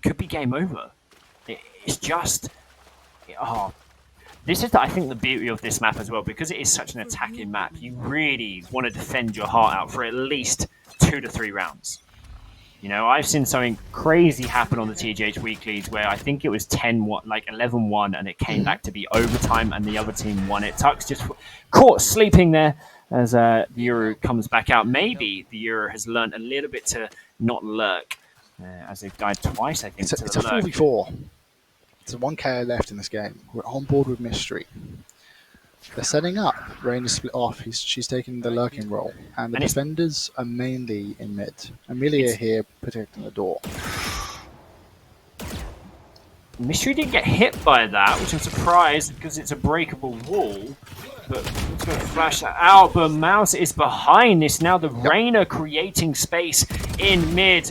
could be game over. It's just, this is, I think, the beauty of this map as well, because it is such an attacking map. You really want to defend your heart out for at least 2 to 3 rounds. You know, I've seen something crazy happen on the TGH weeklies where I think it was 10-1, like 11-1, and it came back to be overtime, and the other team won it. Tux just caught sleeping there as the Euro comes back out. Maybe the Euro has learned a little bit to not lurk, as they've died twice, I think. It's a 4v4. There's 1 KO left in this game. We're on board with Mystery. They're setting up. Rain is split off. She's taking the lurking role. And the defenders are mainly in mid. Amelia here protecting the door. Mystery didn't get hit by that, which I'm surprised because it's a breakable wall. But let's go flash that out. But Mouse is behind this now. The Reyna creating space in mid.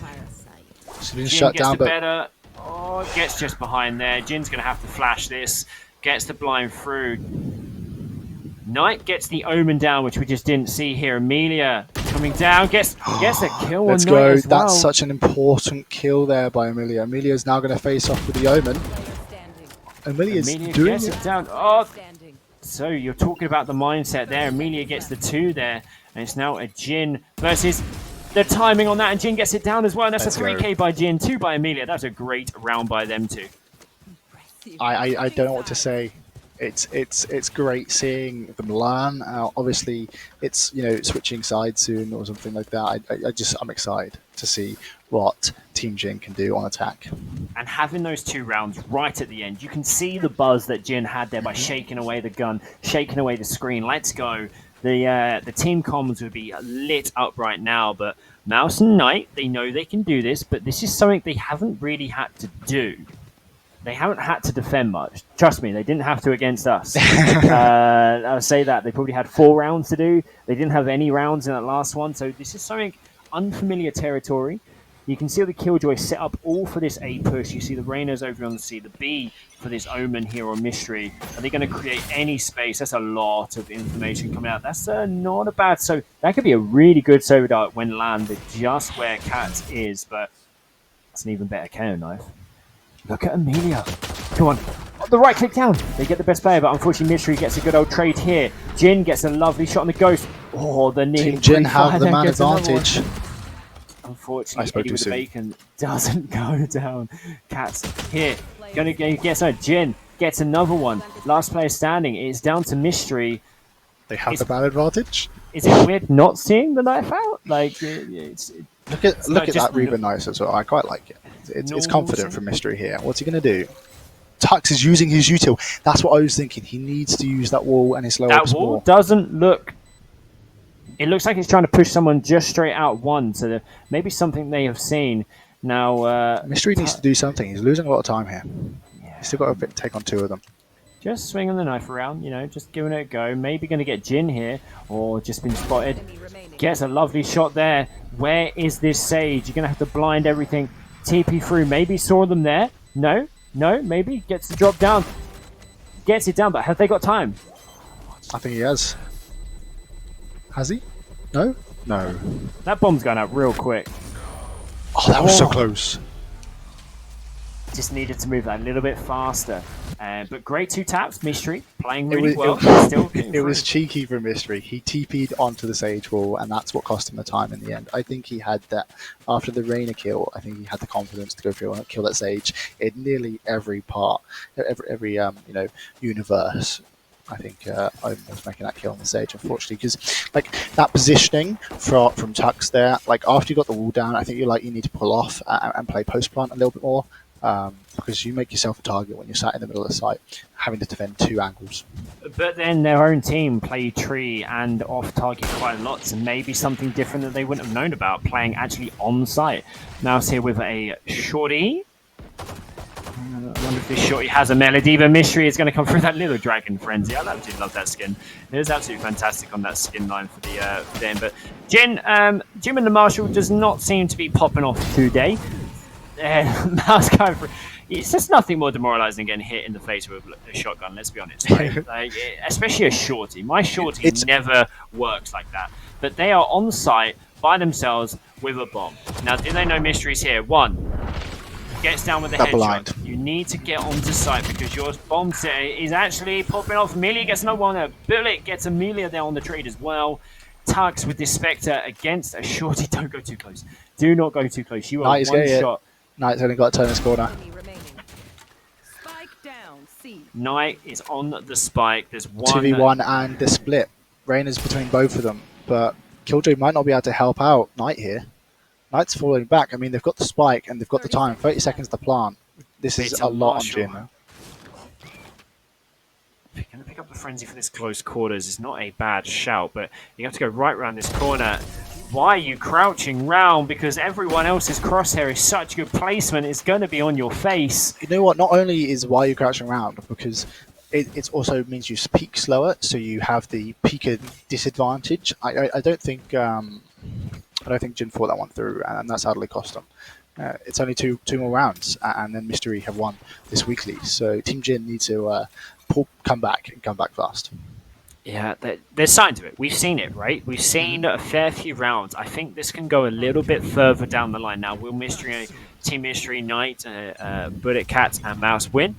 She's been Jin shut gets down, the but better. Oh, gets just behind there. Jin's going to have to flash this. Gets the blind through. Knight gets the Omen down, which we just didn't see here. Amelia coming down, gets a kill let's on go. Knight as well. That's such an important kill there by Amelia. Amelia's now going to face off with the Omen. Amelia's Amelia doing gets it. it down. Oh, so you're talking about the mindset there. Amelia gets the 2 there, and it's now a Jin versus the timing on that, and Jin gets it down as well. And that's Let's a 3k by Jin, 2 by Amelia. That's a great round by them two. I don't know what to say. It's great seeing them learn. Obviously, it's switching sides soon or something like that. I'm excited to see what Team Jin can do on attack. And having those 2 rounds right at the end, you can see the buzz that Jin had there by shaking away the gun, shaking away the screen. Let's go. The team comms would be lit up right now, but Mouse and Knight, they know they can do this, but this is something they haven't really had to do. They haven't had to defend much. Trust me, they didn't have to against us. I'll say that. They probably had 4 rounds to do. They didn't have any rounds in that last one, so this is something unfamiliar territory. You can see the Killjoy set up all for this A push. You see the Reynas over on the C, the B for this Omen here on Mystery. Are they going to create any space? That's a lot of information coming out. That's not a bad... So that could be a really good Sober Dart when landed just where Cat is, but it's an even better KO knife. Look at Amelia. Come on. Oh, the right click down. They get the best player, but unfortunately Mystery gets a good old trade here. Jin gets a lovely shot on the Ghost. Oh, the knee. Team Jin have the man advantage. Unfortunately, Eddie with the bacon doesn't go down. Cat's here. Gonna get some. Jin gets another one. Last player standing. It's down to Mystery. They have the man advantage. Is it weird not seeing the knife out? Like, look at that Reaver knife as well. I quite like it. It's confident from Mystery here. What's he going to do? Tux is using his util. That's what I was thinking. He needs to use that wall and his low that wall more. Doesn't look... It looks like he's trying to push someone just straight out one, so maybe something they have seen. Now... Mystery needs to do something. He's losing a lot of time here. Yeah. He's still got to take on 2 of them. Just swinging the knife around, just giving it a go. Maybe going to get Jin here, or just been spotted. Gets a lovely shot there. Where is this Sage? You're going to have to blind everything. TP through. Maybe saw them there. No, maybe. Gets the drop down. Gets it down, but have they got time? I think he has. Has he? No? No. That bomb's going up real quick. Oh, that was so close. Just needed to move that a little bit faster. But great 2 taps. Mystery playing It really was, well. it, Still it was cheeky from Mystery. He TP'd onto the Sage wall, and that's what cost him the time in the end. I think he had that after the Reyna kill. I think he had the confidence to go through and kill that Sage in nearly every part, every universe. I think Omen was making that kill on the Sage, unfortunately, because like that positioning from Tux there, like after you got the wall down, I think you need to pull off and play post plant a little bit more. Because you make yourself a target when you're sat in the middle of the site, having to defend 2 angles. But then their own team play tree and off target quite a lot, so maybe something different that they wouldn't have known about, playing actually on site. Mouse here with a shorty. I wonder if this shorty has a melody, but Mystery is going to come through that little dragon frenzy. I absolutely love that skin. It is absolutely fantastic on that skin line for the end. But Jin and the Marshall does not seem to be popping off today. Mouse going for it's just nothing more demoralizing than getting hit in the face with a shotgun, let's be honest, right? Especially a shorty. My shorty never works like that, but they are on site by themselves with a bomb. Now, do they know Mystery's here? 1 gets down with the headshot. You need to get onto site because your bomb is actually popping off. Amelia gets another one. A bullet gets Amelia there on the trade as well. Tugs with this Spectre against a shorty. Don't go too close. Do not go too close. You are one shot. Knight's only got to turn his corner. Spike down, C. Knight is on the spike. There's 1 2v1 and the split. Reyna's between both of them, but Killjoy might not be able to help out Knight here. Knight's falling back. I mean, they've got the spike and they've got the time. 30 seconds to plant. This is a lot on Jin now. Going to pick up the frenzy for this close quarters is not a bad shout, but you have to go right around this corner. Why are you crouching round? Because everyone else's crosshair is such good placement, it's going to be on your face. You know what? Not only is why you're crouching around, because it also means you peak slower, so you have the peak disadvantage. I don't think Jin thought that one through, and that's hardly cost him. It's only two more rounds, and then Mystery have won this weekly. So Team Jin need to come back fast. Yeah, there's signs of it. We've seen it, right? We've seen a fair few rounds. I think this can go a little bit further down the line now. Will Team Mystery, Knight, Bullet Cat, and Mouse win?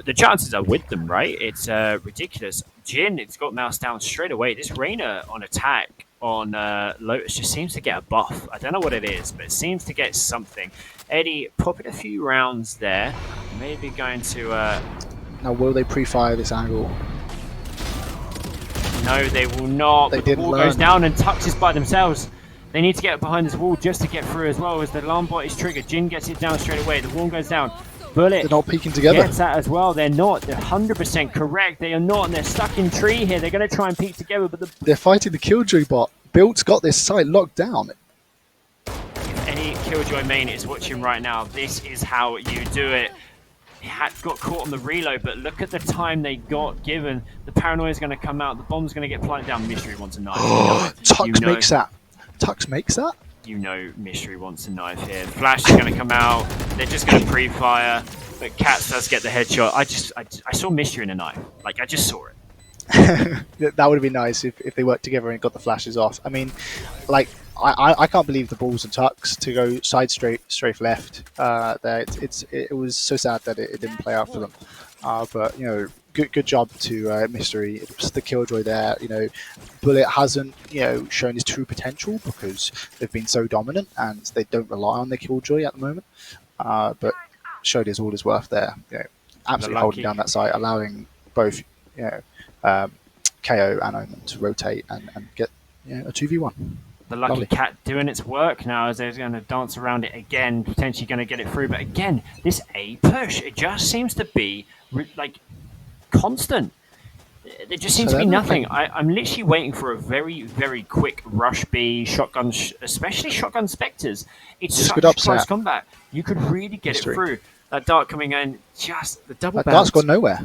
The chances are with them, right? It's ridiculous. Jin, it's got Mouse down straight away. This Reyna on attack on Lotus just seems to get a buff. I don't know what it is, but it seems to get something. Eddie popping a few rounds there. Maybe going to... Now, will they pre-fire this angle? No, they will not. The wall goes down and Tux is by themselves. They need to get behind this wall just to get through as well. As the alarm bot is triggered, Jin gets it down straight away. The wall goes down. Bullet They're not peeking together. gets that as well. They're not. They're 100% correct. They are not, and they're stuck in tree here. They're going to try and peek together, but they're fighting the Killjoy bot. Build's got this site locked down. If any Killjoy main is watching right now, this is how you do it. He got caught on the reload, but look at the time they got given. The paranoia is going to come out. The bomb's going to get planted down. Mystery wants a knife. Tux makes that. Tux makes that? You know Mystery wants a knife here. Flash is going to come out. They're just going to pre-fire. But Cats does get the headshot. I saw Mystery in a knife. Like, I just saw it. That would have been nice if they worked together and got the flashes off. I mean, like, I can't believe the balls and Tux to go side strafe left. There, it was so sad that it didn't play out for them. But you know, good job to Mystery. It was the Killjoy there. You know, Bullet hasn't shown his true potential because they've been so dominant and they don't rely on the Killjoy at the moment. But showed all his worth there. You know, absolutely holding down that site, allowing both KO and Omen to rotate and get a 2v1. The lucky cat doing its work now as they're going to dance around it again, potentially going to get it through. But again, this A push, it just seems to be like constant. There just seems to be nothing. I'm literally waiting for a very, very quick rush B shotgun, especially shotgun Spectres. It's such close combat. You could really get it through. That dart coming in, just the double bounce. That dart's gone nowhere.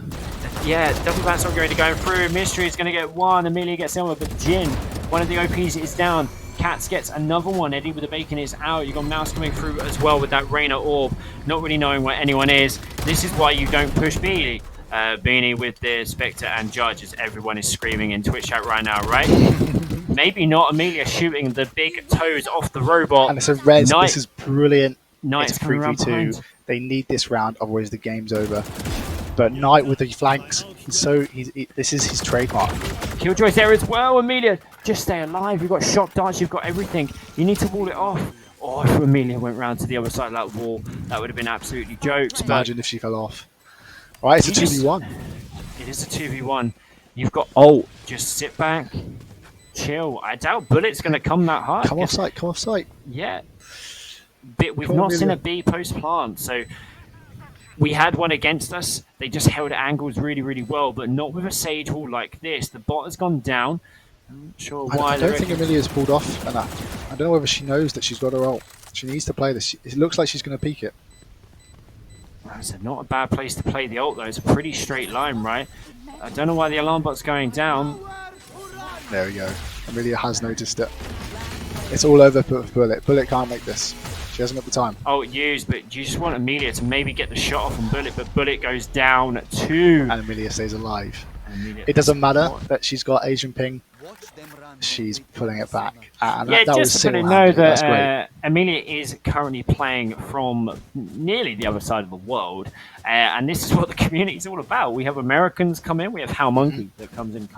Yeah, double bounce not going to go through. Mystery is going to get one. Amelia gets the other, but Jin, one of the OPs is down. Cats gets another one. Eddie with the bacon is out. You've got Mouse coming through as well with that Reyna orb. Not really knowing where anyone is. This is why you don't push B. Beanie with the Spectre and Judge, as everyone is screaming in Twitch chat right now, right? Maybe not Amelia shooting the big toes off the robot. And it's a res. Knight, This is brilliant. Knight's It's a coming around 3v2. behind. They need this round, otherwise the game's over. But Knight with the flanks, this is his trademark. Killjoy's there as well, Amelia. Just stay alive. You've got shock darts. You've got everything. You need to wall it off. Oh, if Amelia went round to the other side of that wall, that would have been absolutely jokes. Imagine if she fell off. Right, it's a 2v1. It is a 2v1. You've got ult. Just sit back, chill. I doubt Bullet's going to come that hard. Come off site, come off site. Yeah. We've not seen a B post plant, so we had one against us. They just held angles really, really well, but not with a Sage Hall like this. The bot has gone down. I'm not sure why. I don't think Amelia's pulled off enough. I don't know whether she knows that she's got her ult. She needs to play this. It looks like she's going to peek it. It's not a bad place to play the ult, though. It's a pretty straight line, right? I don't know why the alarm bot's going down. There we go. Amelia has noticed it. It's all over for Bullet. Bullet can't make this. She hasn't got the time. Oh, used, but you just want Amelia to maybe get the shot off on Bullet, but Bullet goes down too. And Amelia stays alive. It doesn't matter that she's got Asian ping. She's pulling it back. And yeah, that was just to know single-handed. that Amelia is currently playing from nearly the other side of the world, and this is what the community is all about. We have Americans come in. We have Hal Monkey that comes in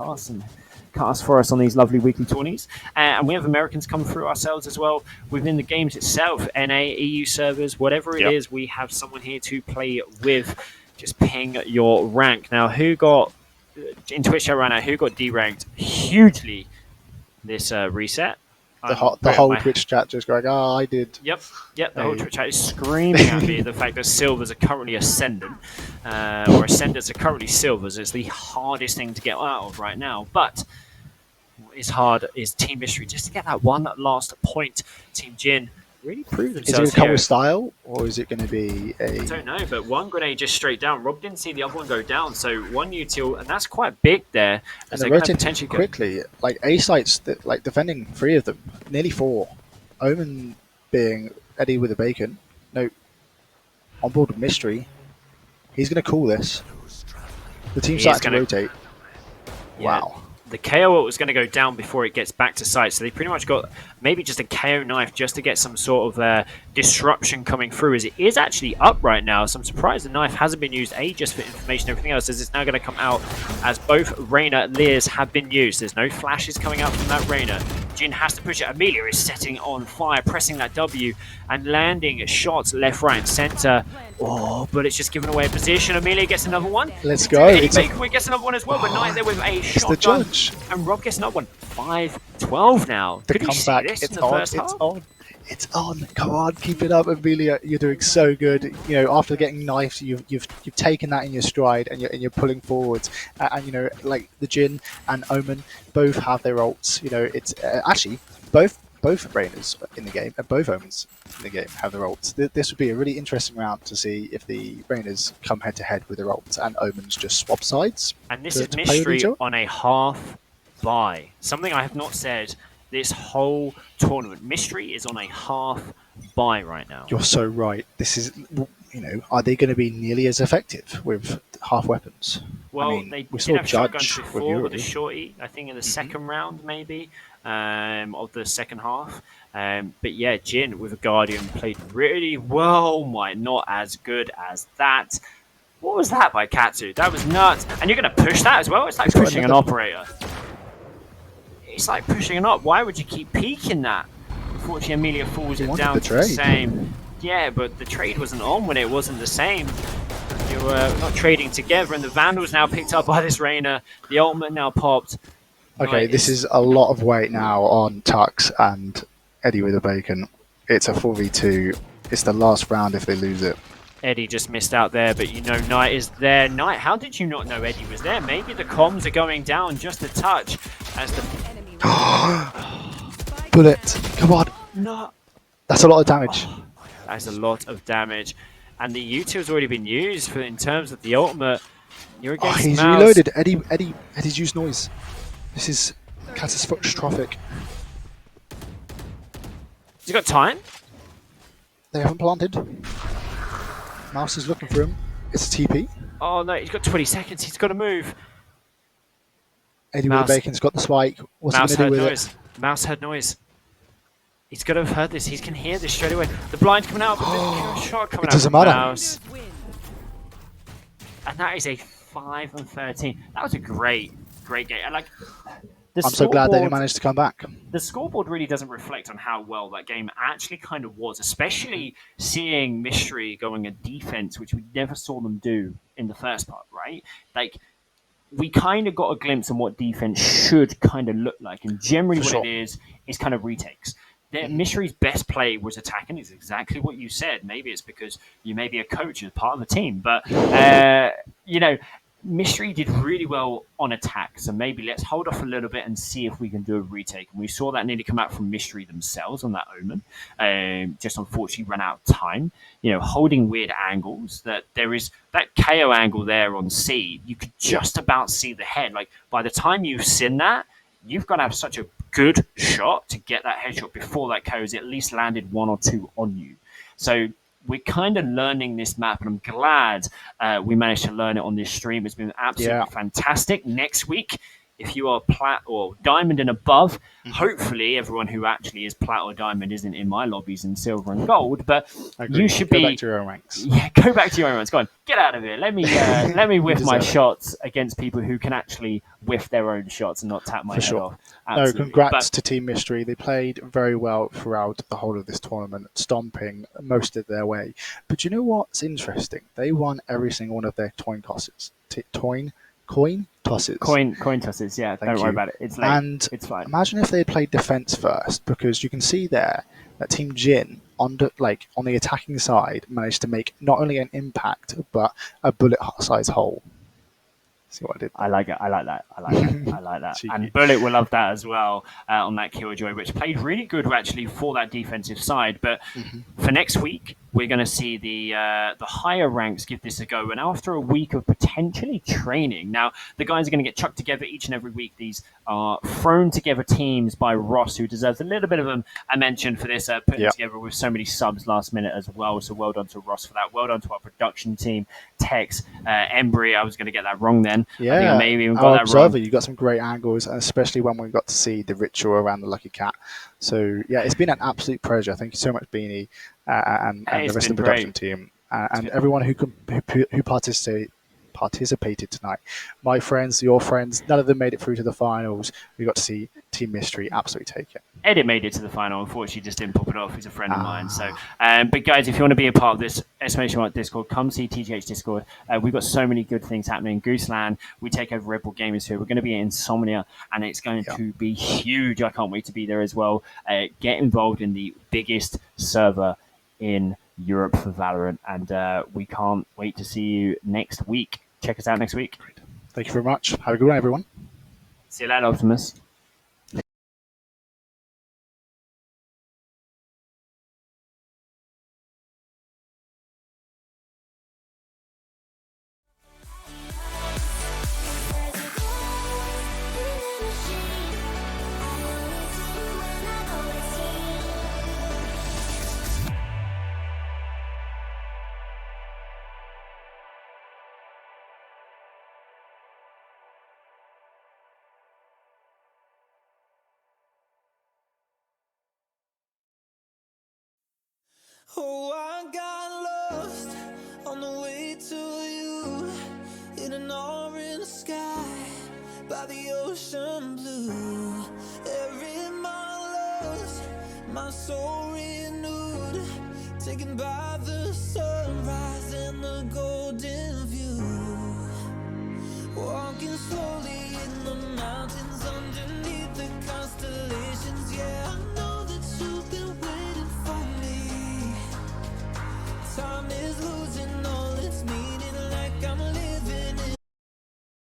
casts for us on these lovely weekly tourneys, and we have Americans come through ourselves as well within the games itself. NA, EU servers, whatever it is, we have someone here to play with. Just ping your rank. Now, who got in Twitch chat right now? Who got deranked hugely this reset? The whole Twitch chat just going, oh, I did. Yep. The whole Twitch chat is screaming at me the fact that silvers are currently ascendant, or ascendants are currently silvers. It's the hardest thing to get out of right now. But what is hard is Team Mystery just to get that one last point. Team Jin really proved themselves. Is it going to come here. with style, or is it going to be a? I don't know, but one grenade just straight down. Rob didn't see the other one go down, so one util, and that's quite big there. And they're rotating quickly. Like A sites, like defending 3 of them, nearly 4. Omen being Eddie with a bacon. No, on board with Mystery. He's going to call this. The team's starting to rotate. Yeah. Wow. The KO ult was going to go down before it gets back to site, so they pretty much got maybe just a KO knife just to get some sort of disruption coming through, as it is actually up right now. So I'm surprised the knife hasn't been used, just for information and everything else, as it's now going to come out as both Reyna Lears have been used. There's no flashes coming out from that Reyna. Jin has to push it. Amelia is setting on fire, pressing that W and landing shots left, right, and center. Oh, but it's just giving away a position. Amelia gets another one. Let's go. Eddie gets another one as well, but Knight there with a shotgun. And Rob gets another one. 5-12 now. The Could you see comeback. this It's in the on. first half? It's on. Come on, keep it up, Amelia. You're doing so good. You know, after getting knifed, you've taken that in your stride, and you're pulling forwards. And you know, like the Jin and Omen both have their ults. You know, it's actually both Reynas in the game and both Omens in the game have their ults. This would be a really interesting round to see if the Reynas come head to head with their ults and Omens just swap sides. And this is Mystery on a half buy. Something I have not said this whole tournament. Mystery is on a half buy right now. You're so right. This is, you know, are they going to be nearly as effective with half weapons? Well, I mean, they we did saw have shotguns Judge before with the Yuri. shorty, I think in the second round maybe, of the second half. But yeah, Jin with a Guardian played really well. Not as good as that. What was that by Katsu? That was nuts. And you're going to push that as well? It's like pushing an operator. It's like pushing an op. Why would you keep peeking that? Unfortunately, Amelia falls it down to the same. Yeah, but the trade wasn't on when it wasn't the same. You were not trading together, and the Vandal's now picked up by this Reyna. The ultimate now popped. Okay, this is a lot of weight now on Tux and Eddie with a bacon. It's a 4v2. It's the last round if they lose it. Eddie just missed out there, but you know Knight is there. Knight, how did you not know Eddie was there? Maybe the comms are going down just a touch as the... Bullet, come on. No. That's a lot of damage. That's a lot of damage. And the util's already been used in terms of the ultimate. You're against he's Mouse. reloaded. Eddie's used noise. This is catastrophic. Has he got time? They haven't planted. Mouse is looking for him. It's a TP. Oh no, he's got 20 seconds. He's got to move. Eddie Mouse. with the Bacon's got the spike. What's he Mouse going to do heard with noise. Mouse heard noise. He's got to have heard this. He can hear this straight away. The blind's coming out. The shot coming It out doesn't from matter. Mouse. And that is a 5 and 13. That was a great game. And like, I'm so glad that he managed to come back. The scoreboard really doesn't reflect on how well that game actually kind of was, especially seeing Mystery going a defense, which we never saw them do in the first part, right? Like, we kind of got a glimpse on what defense should kind of look like, and generally For what sure. it is kind of retakes. Mystery's best play was attacking. It's exactly what you said. Maybe it's because you may be a coach as part of the team, but you know, Mystery did really well on attack. So maybe let's hold off a little bit and see if we can do a retake. And we saw that nearly come out from Mystery themselves on that Omen. Just unfortunately ran out of time. You know, holding weird angles. That there is that KO angle there on C. You could just about see the head. Like by the time you've seen that, you've got to have such a good shot to get that headshot before that KO's at least landed 1 or 2 on you. So we're kind of learning this map, and I'm glad we managed to learn it on this stream. It's been absolutely fantastic. Next week, if you are Plat or Diamond and above, hopefully everyone who actually is Plat or Diamond isn't in my lobbies in Silver and Gold, but you should Go back to your own ranks. Yeah, go back to your own ranks. Go on, get out of here. Let me whiff my shots against people who can actually whiff their own shots and not tap my head off. Absolutely. No, congrats to Team Mystery. They played very well throughout the whole of this tournament, stomping most of their way. But you know what's interesting? They won every single one of their coin tosses. Coin tosses, yeah. Don't worry about it. It's late. And it's fine. Imagine if they had played defense first, because you can see there that Team Jin on the attacking side managed to make not only an impact but a bullet-sized hole. See what I did? I like it. I like that. And Bullet will love that as well on that Killjoy, which played really good actually for that defensive side. But for next week, we're going to see the higher ranks give this a go. And after a week of potentially training, now the guys are going to get chucked together each and every week. These are thrown together teams by Ross, who deserves a little bit of a mention for this, putting it together with so many subs last minute as well. So well done to Ross for that. Well done to our production team, Tex, Embry. I was going to get that wrong then. Yeah, I think I maybe even got our that observer, wrong. You got some great angles, and especially when we got to see the ritual around the Lucky Cat. So yeah, it's been an absolute pleasure. Thank you so much, Beanie, and the rest of the production team, and everyone who participated tonight. My friends, your friends, none of them made it through to the finals. We got to see Team Mystery absolutely take it. Edit made it to the final. Unfortunately, just didn't pop it off. He's a friend of mine. So, but guys, if you want to be a part of this exclamation mark Discord, come see TGH Discord. We've got so many good things happening. Gooseland, we take over Red Bull Gamers here. We're going to be at Insomnia, and it's going to be huge. I can't wait to be there as well. Get involved in the biggest server in Europe for Valorant, and we can't wait to see you next week. Check us out next week. Great. Thank you very much. Have a good one, everyone. See you later, Optimus. Oh, I got lost on the way to you in an orange sky by the ocean blue. Every mile lost, my soul renewed, taken by the sunrise and the golden view. Walking slowly